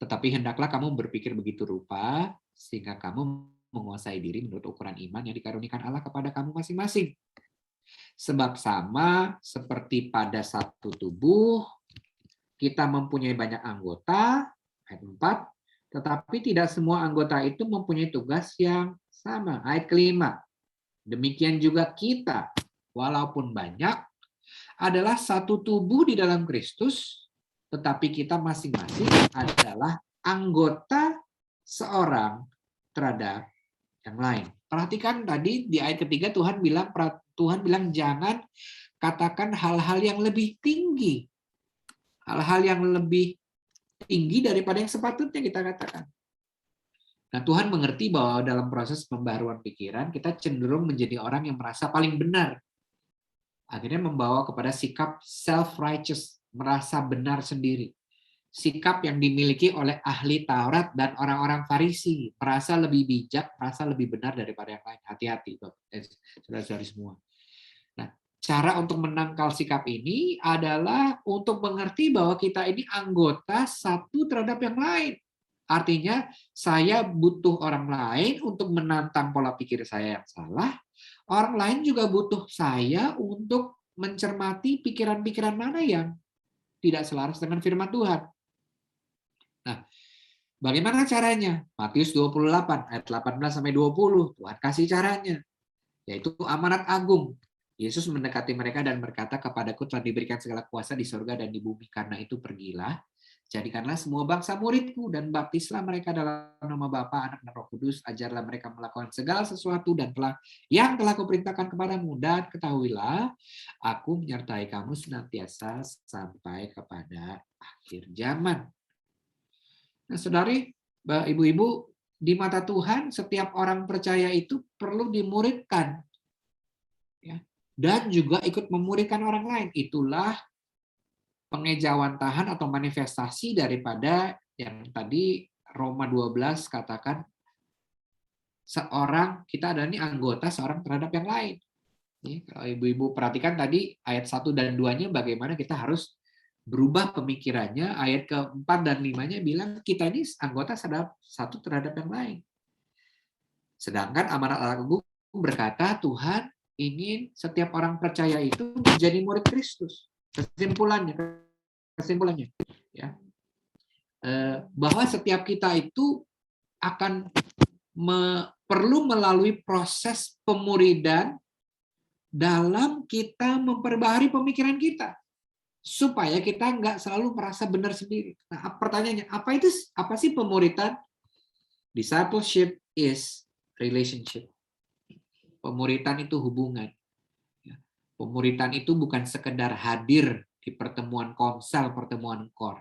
Tetapi hendaklah kamu berpikir begitu rupa sehingga kamu menguasai diri menurut ukuran iman yang dikaruniakan Allah kepada kamu masing-masing. Sebab sama seperti pada satu tubuh kita mempunyai banyak anggota, ayat 4, tetapi tidak semua anggota itu mempunyai tugas yang sama. Ayat kelima, demikian juga kita, walaupun banyak, adalah satu tubuh di dalam Kristus, tetapi kita masing-masing adalah anggota seorang terhadap yang lain. Perhatikan tadi di ayat ketiga Tuhan bilang jangan katakan hal-hal yang lebih tinggi. Hal-hal yang lebih tinggi daripada yang sepatutnya kita katakan. Nah, Tuhan mengerti bahwa dalam proses pembaruan pikiran, kita cenderung menjadi orang yang merasa paling benar. Akhirnya membawa kepada sikap self-righteous, merasa benar sendiri. Sikap yang dimiliki oleh ahli Taurat dan orang-orang Farisi, merasa lebih bijak, merasa lebih benar daripada yang lain. Hati-hati, saudara-saudari semua. Nah, cara untuk menangkal sikap ini adalah untuk mengerti bahwa kita ini anggota satu terhadap yang lain. Artinya, saya butuh orang lain untuk menantang pola pikir saya yang salah. Orang lain juga butuh saya untuk mencermati pikiran-pikiran mana yang tidak selaras dengan firman Tuhan. Nah, bagaimana caranya? Matius 28 ayat 18-20. Tuhan kasih caranya, yaitu amanat agung. Yesus mendekati mereka dan berkata, kepadaku telah diberikan segala kuasa di surga dan di bumi. Karena itu pergilah Jadikanlah semua bangsa muridku dan baptislah mereka dalam nama Bapa, Anak, dan Roh Kudus. Ajarlah mereka melakukan segala sesuatu yang telah kuperintahkan kepadamu. Dan ketahuilah, aku menyertai kamu senantiasa sampai kepada akhir zaman. Nah, saudari, ibu-ibu, di mata Tuhan setiap orang percaya itu perlu dimuridkan, ya, dan juga ikut memuridkan orang lain. Itulah pengejawantahan atau manifestasi daripada yang tadi Roma 12 katakan, kita adalah ini anggota seorang terhadap yang lain. Kalau ibu-ibu perhatikan tadi ayat 1 dan 2-nya bagaimana kita harus berubah pemikirannya. Ayat ke-4 dan 5-nya bilang kita ini anggota satu terhadap yang lain. Sedangkan amanat Agung berkata Tuhan ingin setiap orang percaya itu menjadi murid Kristus. Kesimpulannya ya, bahwa setiap kita itu akan perlu melalui proses pemuridan dalam kita memperbaharui pemikiran kita supaya kita nggak selalu merasa benar sendiri. Nah, pertanyaannya, apa sih pemuridan? Discipleship is relationship. Pemuridan itu hubungan. Pemuridan itu bukan sekedar hadir di pertemuan konsel, pertemuan core.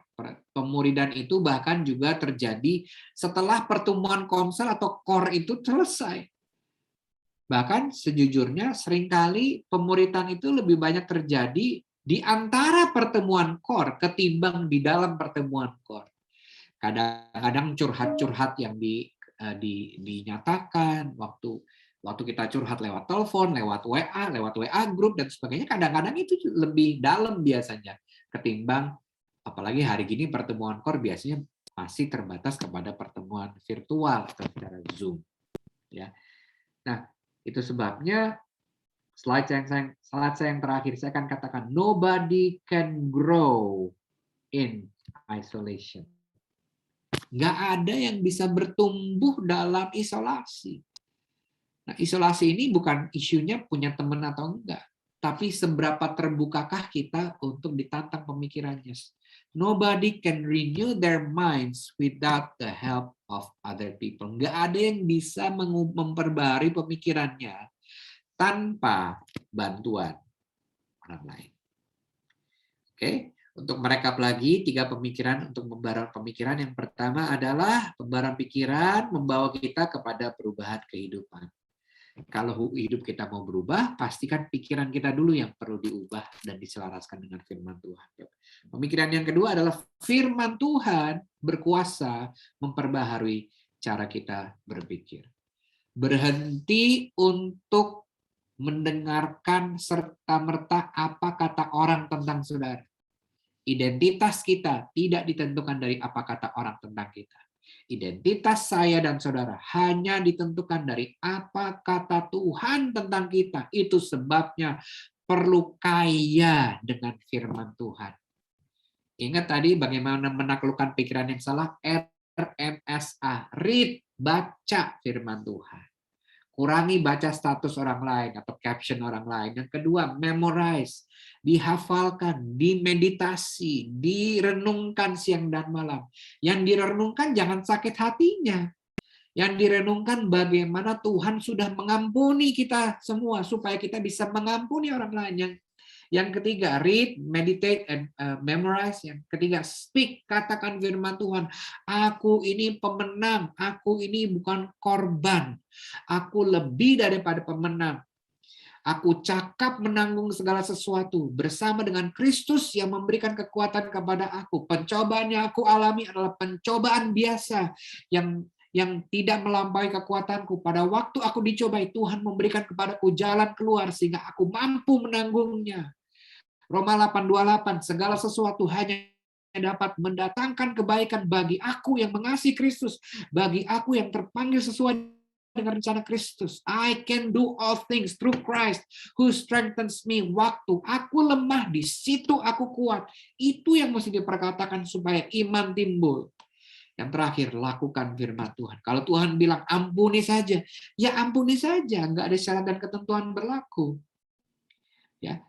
Pemuridan itu bahkan juga terjadi setelah pertemuan konsel atau core itu selesai. Bahkan sejujurnya seringkali pemuridan itu lebih banyak terjadi di antara pertemuan core ketimbang di dalam pertemuan core. Kadang-kadang curhat-curhat yang dinyatakan waktu kita curhat lewat telepon, lewat WA grup dan sebagainya, kadang-kadang itu lebih dalam biasanya ketimbang, apalagi hari gini pertemuan core biasanya masih terbatas kepada pertemuan virtual atau secara Zoom. Ya. Nah, itu sebabnya slide saya yang terakhir saya akan katakan nobody can grow in isolation. Nggak ada yang bisa bertumbuh dalam isolasi. Nah, isolasi ini bukan isunya punya teman atau enggak, tapi seberapa terbukakah kita untuk ditantang pemikirannya. Nobody can renew their minds without the help of other people. Nggak ada yang bisa memperbarui pemikirannya tanpa bantuan orang lain. Oke, untuk merekap lagi 3 pemikiran untuk membarui pemikiran. Yang pertama adalah pembaruan pikiran membawa kita kepada perubahan kehidupan. Kalau hidup kita mau berubah, pastikan pikiran kita dulu yang perlu diubah dan diselaraskan dengan firman Tuhan. Pemikiran yang kedua adalah firman Tuhan berkuasa memperbaharui cara kita berpikir. Berhenti untuk mendengarkan serta-merta apa kata orang tentang saudara. Identitas kita tidak ditentukan dari apa kata orang tentang kita. Identitas saya dan saudara hanya ditentukan dari apa kata Tuhan tentang kita. Itu sebabnya perlu kaya dengan firman Tuhan. Ingat tadi bagaimana menaklukkan pikiran yang salah? RMSA, read, baca firman Tuhan. Kurangi baca status orang lain atau caption orang lain. Yang kedua, memorize, dihafalkan, dimeditasi, direnungkan siang dan malam. Yang direnungkan jangan sakit hatinya. Yang direnungkan bagaimana Tuhan sudah mengampuni kita semua supaya kita bisa mengampuni orang lain. Yang ketiga, read, meditate, and memorize. Yang ketiga, speak, katakan firman Tuhan. Aku ini pemenang, aku ini bukan korban. Aku lebih daripada pemenang. Aku cakap menanggung segala sesuatu bersama dengan Kristus yang memberikan kekuatan kepada aku. Pencobaan yang aku alami adalah pencobaan biasa yang tidak melampaui kekuatanku. Pada waktu aku dicobai, Tuhan memberikan kepadaku jalan keluar sehingga aku mampu menanggungnya. Roma 8:28, segala sesuatu hanya dapat mendatangkan kebaikan bagi aku yang mengasihi Kristus, bagi aku yang terpanggil sesuai dengan rencana Kristus. I can do all things through Christ who strengthens me. Waktu aku lemah, di situ aku kuat. Itu yang mesti diperkatakan supaya iman timbul. Yang terakhir, lakukan firman Tuhan. Kalau Tuhan bilang ampuni saja, ya ampuni saja, nggak ada syarat dan ketentuan berlaku. Ya,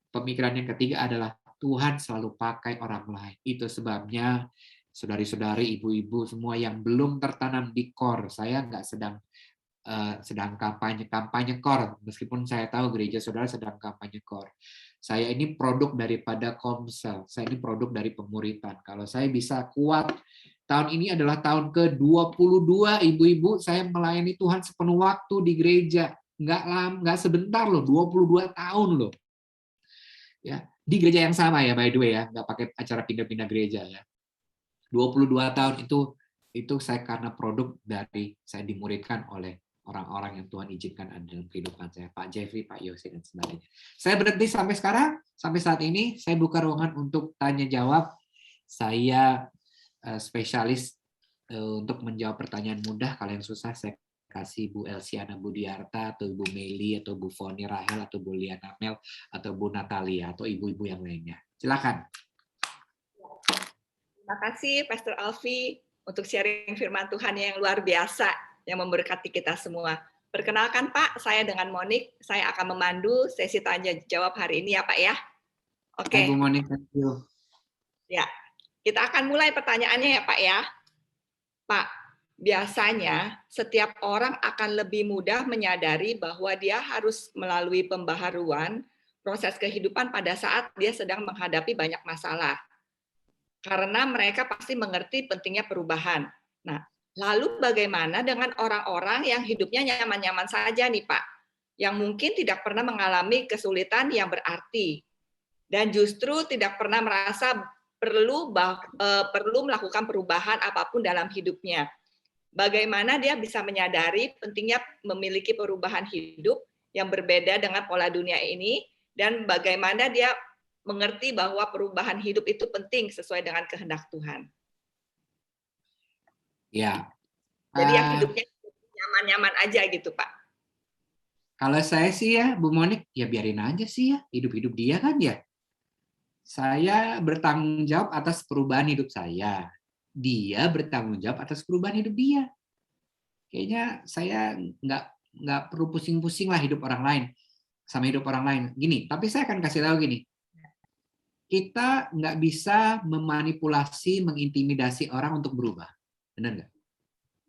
pemikiran yang ketiga adalah Tuhan selalu pakai orang lain. Itu sebabnya saudari-saudari, ibu-ibu semua yang belum tertanam di core, saya nggak sedang kampanye core, meskipun saya tahu gereja saudara sedang kampanye core. Saya ini produk daripada Komsel, saya ini produk dari pemuritan. Kalau saya bisa kuat, tahun ini adalah tahun ke-22, ibu-ibu, saya melayani Tuhan sepenuh waktu di gereja. Nggak sebentar loh, 22 tahun loh. Ya, di gereja yang sama ya, by the way ya, nggak pakai acara pindah-pindah gereja ya. 22 tahun itu saya karena produk dari saya dimuridkan oleh orang-orang yang Tuhan izinkan ada dalam kehidupan saya, Pak Jeffrey, Pak Yose, dan sebagainya. Saya berhenti sampai sekarang, sampai saat ini, saya buka ruangan untuk tanya jawab. Saya spesialis untuk menjawab pertanyaan mudah. Kalau yang susah, saya kasih Bu Elsiana Budiarta, atau Bu Meli, atau Bu Foni Rahel, atau Bu Liana Mel, atau Bu Natalia, atau ibu-ibu yang lainnya. Silakan. Terima kasih Pastor Alfi untuk sharing firman Tuhan yang luar biasa yang memberkati kita semua. Perkenalkan Pak, saya dengan Monik, saya akan memandu sesi tanya jawab hari ini ya Pak ya. Oke. Hai Bu Monik, thank you. Ya, kita akan mulai pertanyaannya ya Pak ya. Pak, biasanya setiap orang akan lebih mudah menyadari bahwa dia harus melalui pembaharuan proses kehidupan pada saat dia sedang menghadapi banyak masalah. Karena mereka pasti mengerti pentingnya perubahan. Nah, lalu bagaimana dengan orang-orang yang hidupnya nyaman-nyaman saja nih Pak, yang mungkin tidak pernah mengalami kesulitan yang berarti, dan justru tidak pernah merasa perlu melakukan perubahan apapun dalam hidupnya. Bagaimana dia bisa menyadari pentingnya memiliki perubahan hidup yang berbeda dengan pola dunia ini, dan bagaimana dia mengerti bahwa perubahan hidup itu penting sesuai dengan kehendak Tuhan. Ya. Jadi yang hidupnya nyaman-nyaman aja gitu, Pak. Kalau saya sih ya, Bu Monik, ya biarin aja sih ya, hidup-hidup dia kan ya. Saya bertanggung jawab atas perubahan hidup saya. Dia bertanggung jawab atas perubahan hidup dia. Kayaknya saya nggak perlu pusing-pusing lah hidup orang lain sama hidup orang lain. Gini, tapi saya akan kasih tahu gini. Kita nggak bisa memanipulasi, mengintimidasi orang untuk berubah. Benar nggak?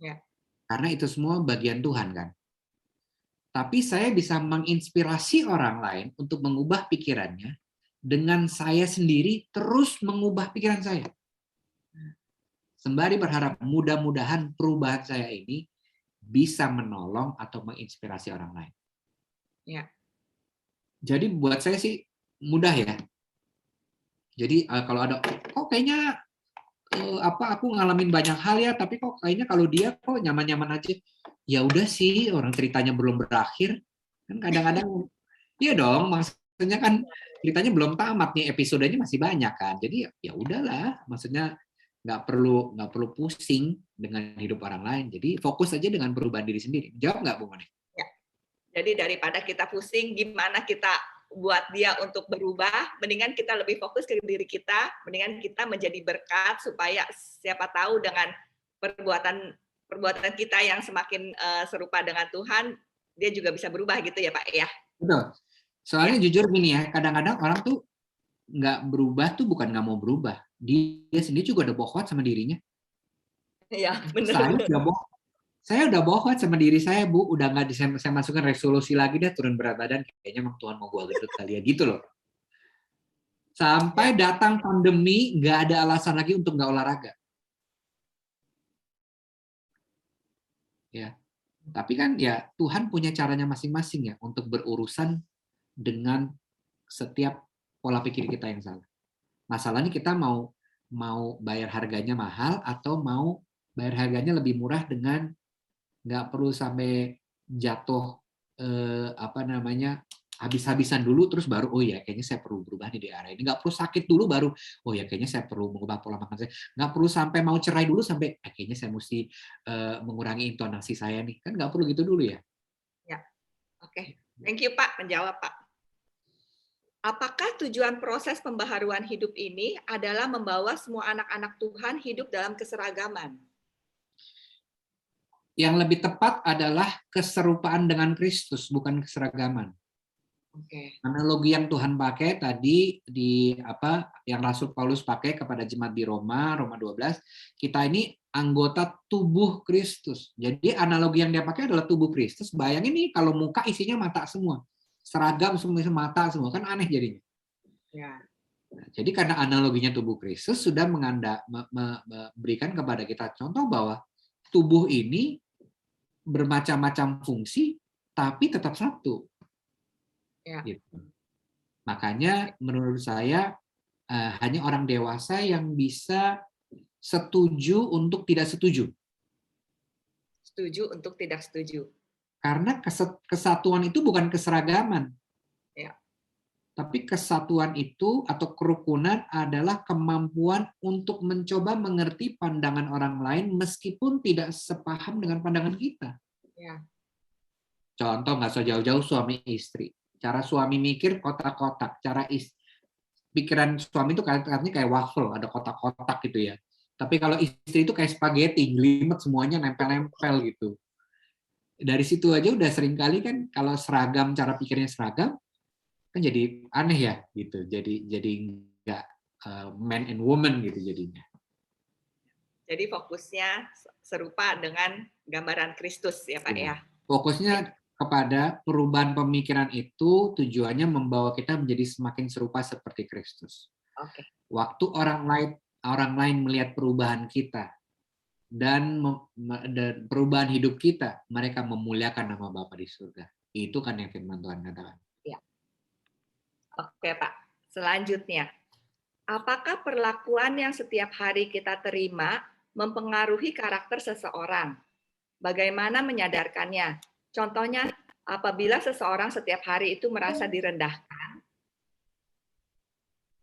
Ya. Karena itu semua bagian Tuhan kan. Tapi saya bisa menginspirasi orang lain untuk mengubah pikirannya dengan saya sendiri terus mengubah pikiran saya. Sembari berharap mudah-mudahan perubahan saya ini bisa menolong atau menginspirasi orang lain. Ya. Jadi buat saya sih mudah ya. Jadi kalau ada, kok kayaknya aku ngalamin banyak hal ya, tapi kok kayaknya kalau dia kok nyaman-nyaman aja. Ya udah sih, orang ceritanya belum berakhir. Kan kadang-kadang, iya dong, maksudnya kan ceritanya belum tamat nih, episodenya masih banyak kan. Jadi ya udahlah, maksudnya nggak perlu pusing dengan hidup orang lain. Jadi fokus aja dengan perubahan diri sendiri. Jawab nggak, Bu Monik? Ya. Jadi daripada kita pusing gimana kita buat dia untuk berubah, mendingan kita lebih fokus ke diri kita, mendingan kita menjadi berkat supaya siapa tahu dengan perbuatan kita yang semakin serupa dengan Tuhan, dia juga bisa berubah gitu ya Pak ya. Betul. Soalnya jujur gini ya, kadang-kadang orang tuh nggak berubah tuh bukan nggak mau berubah. Dia sendiri juga udah bohong sama dirinya. Iya, benar. Saya udah bohong sama diri saya, Bu. Udah nggak saya masukkan resolusi lagi deh turun berat badan. Kayaknya emang Tuhan mau gua gendut kali ya gitu loh. Sampai datang pandemi, nggak ada alasan lagi untuk nggak olahraga. Ya, tapi kan ya Tuhan punya caranya masing-masing ya untuk berurusan dengan setiap pola pikir kita yang salah. Masalahnya kita mau bayar harganya mahal atau mau bayar harganya lebih murah dengan nggak perlu sampai jatuh habis-habisan dulu terus baru oh ya kayaknya saya perlu berubah nih di area ini, nggak perlu sakit dulu baru oh ya kayaknya saya perlu mengubah pola makan saya, nggak perlu sampai mau cerai dulu sampai kayaknya saya mesti mengurangi intonasi saya nih, kan nggak perlu gitu dulu ya. Ya, oke. Thank you Pak, menjawab Pak. Apakah tujuan proses pembaharuan hidup ini adalah membawa semua anak-anak Tuhan hidup dalam keseragaman? Yang lebih tepat adalah keserupaan dengan Kristus, bukan keseragaman. Oke. Analogi yang Tuhan pakai tadi di yang Rasul Paulus pakai kepada jemaat di Roma 12, kita ini anggota tubuh Kristus. Jadi analogi yang dia pakai adalah tubuh Kristus. Bayangin nih kalau muka isinya mata semua. Seragam semua mata semua, kan aneh jadinya. Ya. Nah, jadi karena analoginya tubuh Kristus sudah memberikan kepada kita contoh bahwa tubuh ini bermacam-macam fungsi tapi tetap satu. Ya. Gitu. Makanya menurut saya hanya orang dewasa yang bisa setuju untuk tidak setuju. Setuju untuk tidak setuju. Karena kesatuan itu bukan keseragaman. Ya. Tapi kesatuan itu atau kerukunan adalah kemampuan untuk mencoba mengerti pandangan orang lain meskipun tidak sepaham dengan pandangan kita. Ya. Contoh nggak usah jauh-jauh suami istri. Cara suami mikir kotak-kotak, pikiran suami itu katanya kayak waffle, ada kotak-kotak gitu ya. Tapi kalau istri itu kayak spaghetti, jelimet semuanya nempel-nempel gitu. Dari situ aja udah sering kali kan kalau seragam, cara pikirnya seragam, kan jadi aneh ya gitu. Jadi nggak man and woman gitu jadinya. Jadi fokusnya serupa dengan gambaran Kristus ya Pak ya. Fokusnya kepada perubahan pemikiran itu tujuannya membawa kita menjadi semakin serupa seperti Kristus. Oke. Waktu orang lain melihat perubahan kita dan perubahan hidup kita, mereka memuliakan nama Bapa di surga. Itu kan yang firman Tuhan katakan. Ya. Oke Pak. Selanjutnya, apakah perlakuan yang setiap hari kita terima mempengaruhi karakter seseorang? Bagaimana menyadarkannya? Contohnya, apabila seseorang setiap hari itu merasa direndahkan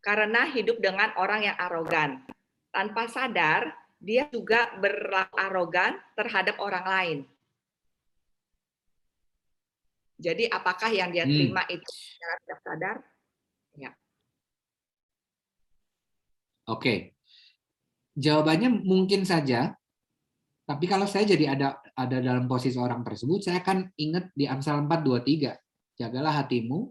karena hidup dengan orang yang arogan. Tanpa sadar, dia juga berlaku arogan terhadap orang lain. Jadi apakah yang dia terima itu secara tidak sadar? Ya. Oke. Jawabannya mungkin saja. Tapi kalau saya jadi ada dalam posisi orang tersebut, saya akan ingat di Amsal 4:23. Jagalah hatimu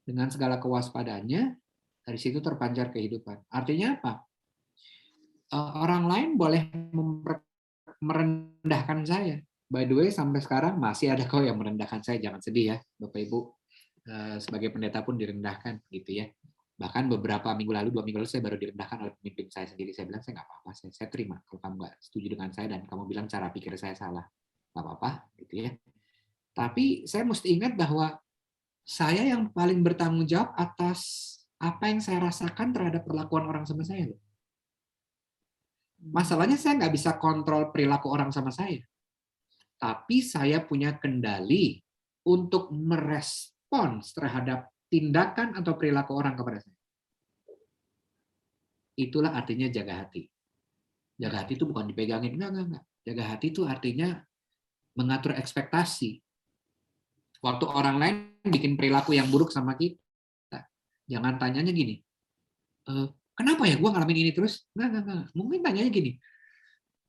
dengan segala kewaspadaannya, dari situ terpancar kehidupan. Artinya apa? Orang lain boleh merendahkan saya. By the way, sampai sekarang masih ada kok yang merendahkan saya. Jangan sedih ya, Bapak Ibu. Sebagai pendeta pun direndahkan, gitu ya. Bahkan beberapa minggu lalu, 2 minggu lalu, saya baru direndahkan oleh pemimpin saya sendiri. Saya bilang, saya nggak apa-apa, saya terima kalau kamu nggak setuju dengan saya dan kamu bilang cara pikir saya salah. Nggak apa-apa, gitu ya. Tapi saya mesti ingat bahwa saya yang paling bertanggung jawab atas apa yang saya rasakan terhadap perlakuan orang sama saya. Masalahnya saya nggak bisa kontrol perilaku orang sama saya. Tapi saya punya kendali untuk merespons terhadap tindakan atau perilaku orang kepada saya. Itulah artinya jaga hati. Jaga hati itu bukan dipegangin, enggak. Jaga hati itu artinya mengatur ekspektasi. Waktu orang lain bikin perilaku yang buruk sama kita, jangan tanyanya gini, kenapa ya gue ngalamin ini terus? Enggak. Mungkin tanyanya gini,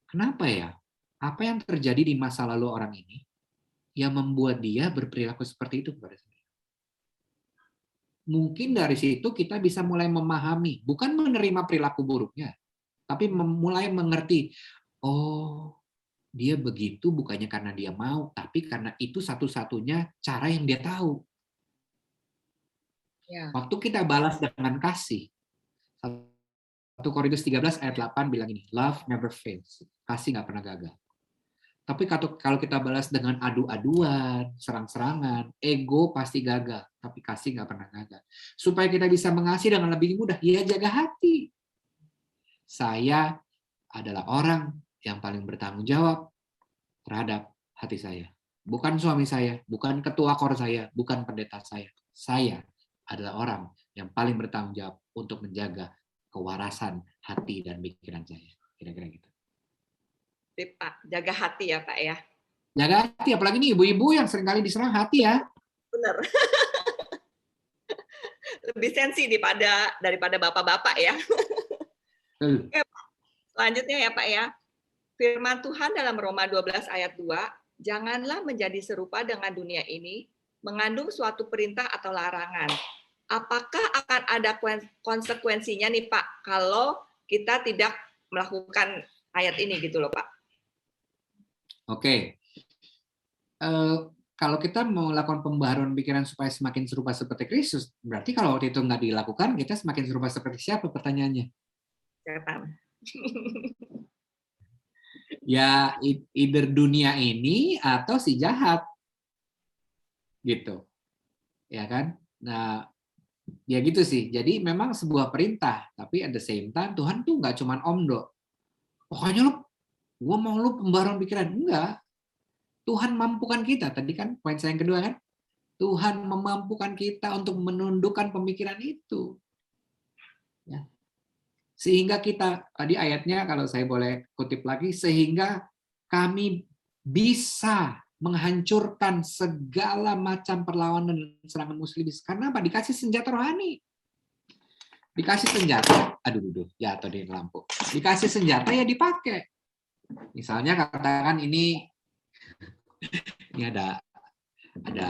kenapa ya? Apa yang terjadi di masa lalu orang ini yang membuat dia berperilaku seperti itu kepada saya? Mungkin dari situ kita bisa mulai memahami, bukan menerima perilaku buruknya, tapi mulai mengerti, oh dia begitu bukannya karena dia mau, tapi karena itu satu-satunya cara yang dia tahu. Ya. Waktu kita balas dengan kasih, 1 Korintus 13 ayat 8 bilang ini, love never fails, kasih nggak pernah gagal. Tapi kalau kita balas dengan adu-aduan, serang-serangan, ego pasti gagal. Tapi kasih nggak pernah gagal. Supaya kita bisa mengasihi dengan lebih mudah, ya jaga hati. Saya adalah orang yang paling bertanggung jawab terhadap hati saya. Bukan suami saya, bukan ketua kor saya, bukan pendeta saya. Saya adalah orang yang paling bertanggung jawab untuk menjaga kewarasan hati dan pikiran saya. Kira-kira gitu. Pak, jaga hati ya Pak ya. Jaga hati, apalagi nih ibu-ibu yang seringkali diserang hati ya. Benar. Lebih sensi daripada bapak-bapak ya. Oke, selanjutnya ya Pak ya. Firman Tuhan dalam Roma 12 ayat 2, janganlah menjadi serupa dengan dunia ini, mengandung suatu perintah atau larangan. Apakah akan ada konsekuensinya nih Pak kalau kita tidak melakukan ayat ini gitu loh Pak? Oke. Kalau kita mau melakukan pembaharuan pikiran supaya semakin serupa seperti Kristus, berarti kalau waktu itu nggak dilakukan, kita semakin serupa seperti siapa pertanyaannya? Setan. Ya, either dunia ini atau si jahat. Gitu. Ya kan? Nah, ya gitu sih. Jadi memang sebuah perintah, tapi at the same time Tuhan tuh nggak cuman omdo. Pokoknya gue mau lu pembaharuan pikiran. Enggak. Tuhan mampukan kita. Tadi kan poin saya yang kedua kan? Tuhan memampukan kita untuk menundukkan pemikiran itu. Ya. Sehingga kita, tadi ayatnya kalau saya boleh kutip lagi, sehingga kami bisa menghancurkan segala macam perlawanan dan serangan musuh iblis. Karena apa? Dikasih senjata rohani. Dikasih senjata, aduh, jatuh di lampu. Dikasih senjata ya dipakai. Misalnya katakan ini ada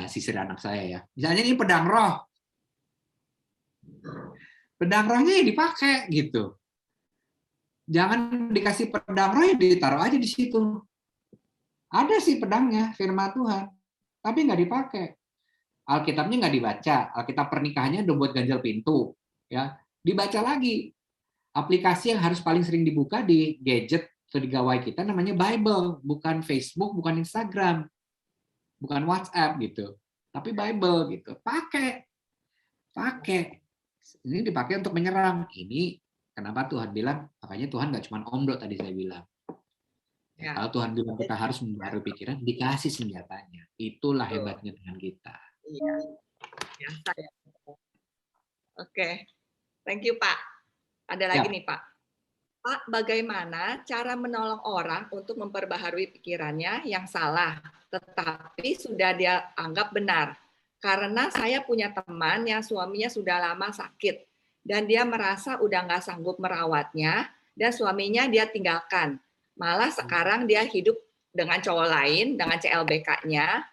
sisir anak saya ya. Misalnya ini pedang roh. Pedang rohnya ya dipakai gitu. Jangan dikasih pedang roh ya ditaruh aja di situ. Ada sih pedangnya, firman Tuhan, tapi nggak dipakai. Alkitabnya nggak dibaca. Alkitab pernikahannya udah buat ganjal pintu, ya. Dibaca lagi. Aplikasi yang harus paling sering dibuka di gadget atau di gawai kita namanya Bible, bukan Facebook, bukan Instagram, bukan WhatsApp gitu, tapi Bible gitu. Pakai. Ini dipakai untuk menyerang. Ini kenapa Tuhan bilang, makanya Tuhan nggak cuma omdo tadi saya bilang. Ya, kalau Tuhan bilang kita harus membaharui pikiran, dikasih senjatanya. Itulah hebatnya Tuhan kita. Iya. Biasa ya. Oke. Thank you, Pak. Ada lagi nih, Pak. Pak, bagaimana cara menolong orang untuk memperbaharui pikirannya yang salah, tetapi sudah dia anggap benar? Karena saya punya teman yang suaminya sudah lama sakit, dan dia merasa udah nggak sanggup merawatnya, dan suaminya dia tinggalkan. Malah sekarang dia hidup dengan cowok lain, dengan CLBK-nya,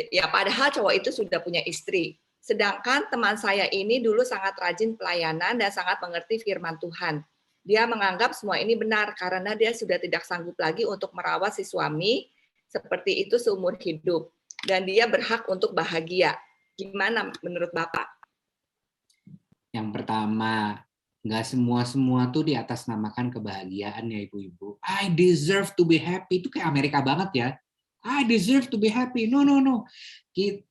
ya padahal cowok itu sudah punya istri. Sedangkan teman saya ini dulu sangat rajin pelayanan dan sangat mengerti firman Tuhan. Dia menganggap semua ini benar karena dia sudah tidak sanggup lagi untuk merawat si suami seperti itu seumur hidup. Dan dia berhak untuk bahagia. Gimana menurut Bapak? Yang pertama, nggak semua tuh di atas namakan kebahagiaan ya ibu-ibu. I deserve to be happy. Itu kayak Amerika banget ya. I deserve to be happy. No.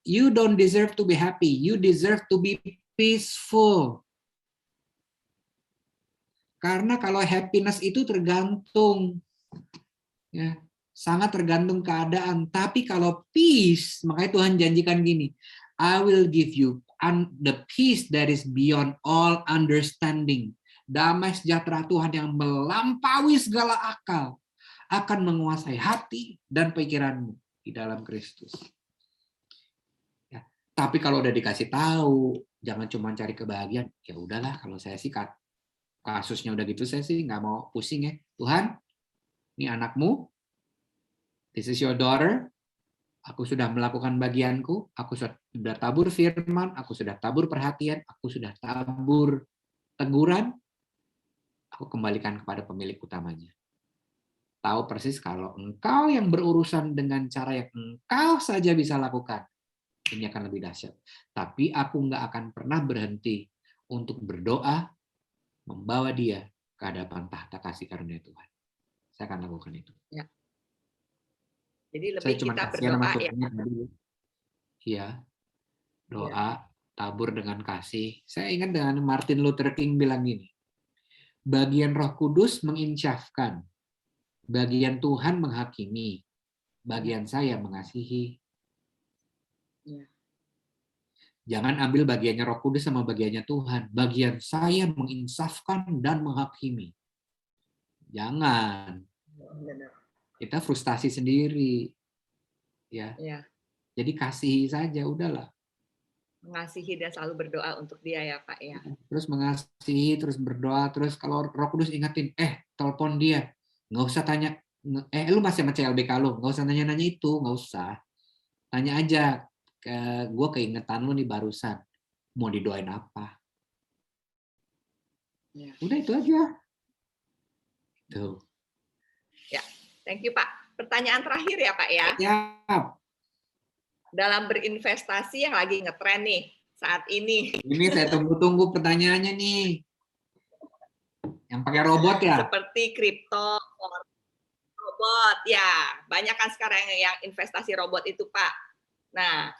You don't deserve to be happy. You deserve to be peaceful. Karena kalau happiness itu tergantung. Ya, sangat tergantung keadaan. Tapi kalau peace, makanya Tuhan janjikan gini, I will give you the peace that is beyond all understanding. Damai sejahtera Tuhan yang melampaui segala akal akan menguasai hati dan pikiranmu di dalam Kristus. Ya. Tapi kalau udah dikasih tahu, jangan cuma cari kebahagiaan. Ya udahlah, kalau saya sih kasusnya udah gitu, saya sih nggak mau pusing ya. Tuhan, ini anakmu, this is your daughter. Aku sudah melakukan bagianku, aku sudah tabur firman, aku sudah tabur perhatian, aku sudah tabur teguran, aku kembalikan kepada pemilik utamanya. Tahu persis kalau engkau yang berurusan dengan cara yang engkau saja bisa lakukan, ini akan lebih dahsyat. Tapi aku nggak akan pernah berhenti untuk berdoa, membawa dia ke hadapan tahta kasih karunia Tuhan. Saya akan lakukan itu. Ya. Jadi lebih kita berdoa ya. Iya, doa, tabur dengan kasih. Saya ingat dengan Martin Luther King bilang gini, bagian Roh Kudus menginsyafkan, bagian Tuhan menghakimi, bagian saya mengasihi. Ya. Jangan ambil bagiannya Roh Kudus sama bagiannya Tuhan. Bagian saya menginsafkan dan menghakimi. Jangan. Benar. Kita frustasi sendiri. Ya. Jadi kasihi saja, udahlah. Mengasihi dan selalu berdoa untuk dia ya Pak ya. Terus mengasihi, terus berdoa, terus kalau Roh Kudus ingetin, telepon dia. Nggak usah tanya, lu masih sama CLBK lu, nggak usah nanya-nanya itu, nggak usah. Tanya aja, gue keingetan lu nih barusan, mau didoain apa? Ya. Udah itu aja. Tuh. Ya, thank you Pak. Pertanyaan terakhir ya Pak ya. Siap. Dalam berinvestasi yang lagi ngetren nih saat ini. Ini saya tunggu-tunggu pertanyaannya nih. Yang pakai robot ya? Seperti kripto, robot, ya. Banyak kan sekarang yang investasi robot itu Pak. Nah,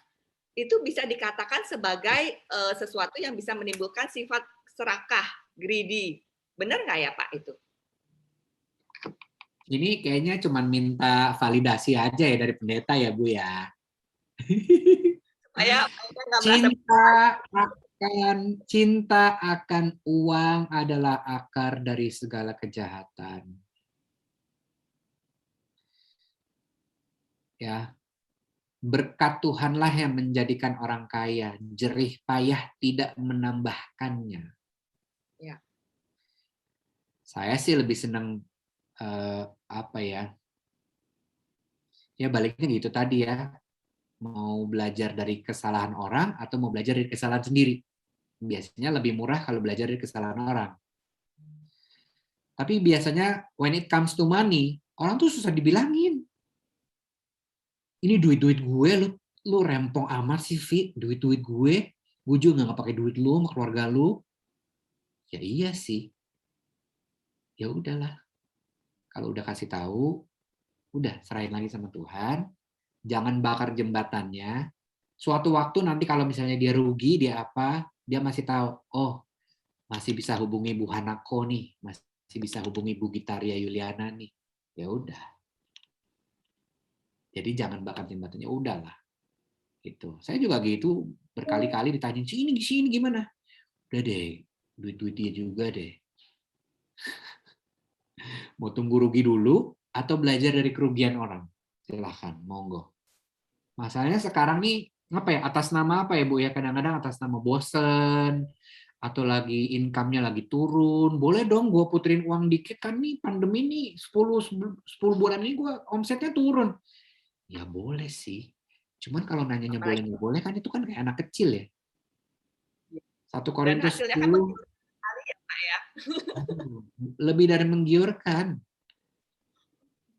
itu bisa dikatakan sebagai sesuatu yang bisa menimbulkan sifat serakah, greedy. Benar nggak ya Pak itu? Ini kayaknya cuma minta validasi aja ya dari pendeta ya Bu ya. Supaya nggak merasa Cinta akan uang adalah akar dari segala kejahatan. Ya, berkat Tuhanlah yang menjadikan orang kaya, jerih payah tidak menambahkannya. Ya. Saya sih lebih senang apa ya? Ya baliknya gitu tadi ya. Mau belajar dari kesalahan orang atau mau belajar dari kesalahan sendiri. Biasanya lebih murah kalau belajar dari kesalahan orang. Tapi biasanya when it comes to money, orang tuh susah dibilangin. Ini duit-duit gue, lu rempong amat sih, Vi. Duit-duit gue juga nggak pakai duit lu sama keluarga lu. Ya iya sih. Ya udahlah. Kalau udah kasih tahu, udah serahin lagi sama Tuhan. Jangan bakar jembatannya. Suatu waktu nanti kalau misalnya dia rugi, dia apa, dia masih tahu, oh masih bisa hubungi Bu Hanako nih, masih bisa hubungi Bu Gitaria Yuliana nih. Ya udah. Jadi jangan bakar jembatannya, udahlah. Gitu. Saya juga gitu berkali-kali ditanya, sini gimana? Udah deh, duit-duit dia juga deh. Mau tunggu rugi dulu atau belajar dari kerugian orang? Silahkan, monggo. Masalahnya sekarang nih, apa ya, atas nama apa ya Bu ya? Kadang-kadang atas nama bosen, atau lagi income-nya lagi turun, boleh dong gue puterin uang dikit kan nih pandemi nih 10 bulan ini gue omsetnya turun. Ya boleh sih. Cuman kalau nanyanya boleh nggak boleh kan itu kan kayak anak kecil ya. 1 Dan Korintus hasilnya kan 10 sekali ya Pak ya. lebih dari menggiurkan.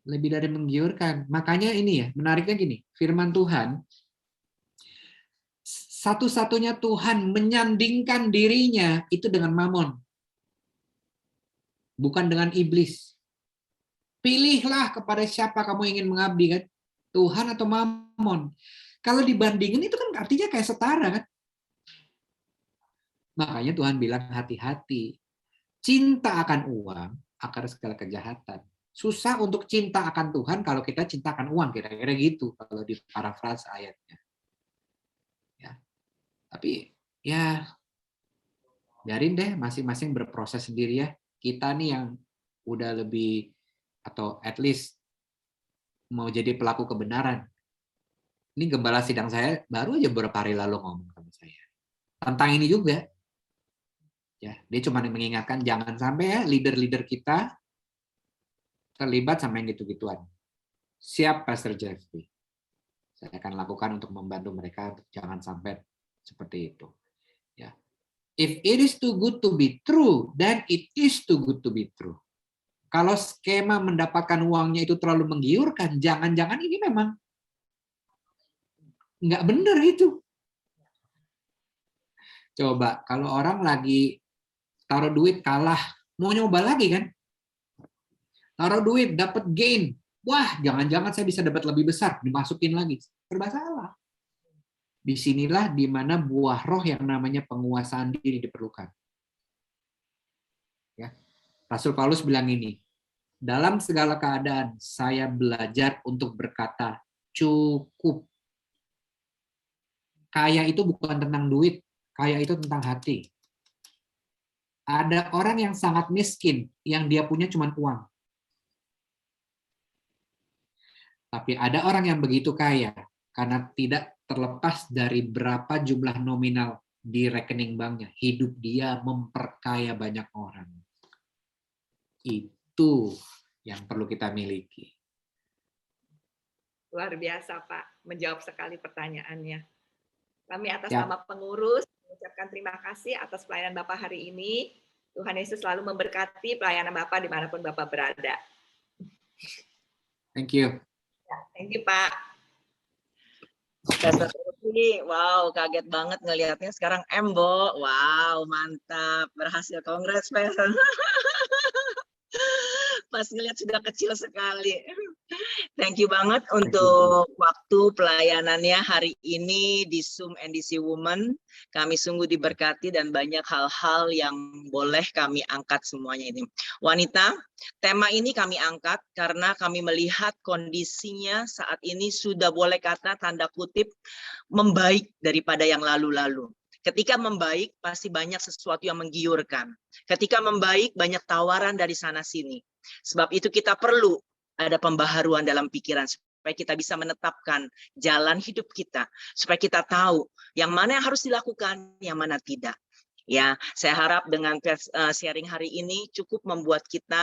Lebih dari menggiurkan. Makanya ini ya, menariknya gini, firman Tuhan satu-satunya Tuhan menyandingkan dirinya itu dengan Mamon. Bukan dengan iblis. Pilihlah kepada siapa kamu ingin mengabdi kan? Tuhan atau Mamon. Kalau dibandingin itu kan artinya kayak setara kan? Makanya Tuhan bilang hati-hati. Cinta akan uang, akar segala kejahatan. Susah untuk cinta akan Tuhan kalau kita cinta akan uang, kira-kira gitu kalau di parafrase ayatnya. Ya. Tapi ya biarin deh masing-masing berproses sendiri ya. Kita nih yang udah lebih atau at least mau jadi pelaku kebenaran. Ini gembala sidang saya baru aja beberapa hari lalu ngomong sama saya. Tentang ini juga. Ya, dia cuma mengingatkan jangan sampai ya leader-leader kita terlibat sama yang gitu-gituan. Siap, Pastor Jeffrey. Saya akan lakukan untuk membantu mereka untuk jangan sampai seperti itu. Ya. If it is too good to be true, then it is too good to be true. Kalau skema mendapatkan uangnya itu terlalu menggiurkan, jangan-jangan ini memang nggak benar itu. Coba kalau orang lagi taruh duit kalah, mau nyoba lagi kan? Taruh duit dapat gain, wah jangan-jangan saya bisa dapat lebih besar, dimasukin lagi, serba salah. Disinilah di mana buah roh yang namanya penguasaan diri diperlukan. Ya. Rasul Paulus bilang ini, dalam segala keadaan saya belajar untuk berkata cukup. Kaya itu bukan tentang duit, kaya itu tentang hati. Ada orang yang sangat miskin, yang dia punya cuma uang. Tapi ada orang yang begitu kaya, karena tidak terlepas dari berapa jumlah nominal di rekening banknya. Hidup dia memperkaya banyak orang. Itu yang perlu kita miliki. Luar biasa Pak, menjawab sekali pertanyaannya. Kami atas Siap. nama pengurus mengucapkan terima kasih atas pelayanan Bapak hari ini. Tuhan Yesus selalu memberkati pelayanan Bapak dimanapun Bapak berada. Thank you. Thank you, Pak. Pastor Rufi, wow, kaget banget ngelihatnya sekarang Embo. Wow, mantap. Berhasil, kongres, Pastor. Pas ngelihat sudah kecil sekali. Thank you banget untuk waktu pelayanannya hari ini di Zoom NDC Women. Kami sungguh diberkati dan banyak hal-hal yang boleh kami angkat semuanya ini. Wanita, tema ini kami angkat karena kami melihat kondisinya saat ini sudah boleh kata tanda kutip membaik daripada yang lalu-lalu. Ketika membaik pasti banyak sesuatu yang menggiurkan. Ketika membaik banyak tawaran dari sana-sini. Sebab itu kita perlu ada pembaharuan dalam pikiran supaya kita bisa menetapkan jalan hidup kita, supaya kita tahu yang mana yang harus dilakukan, yang mana tidak. Ya, saya harap dengan sharing hari ini cukup membuat kita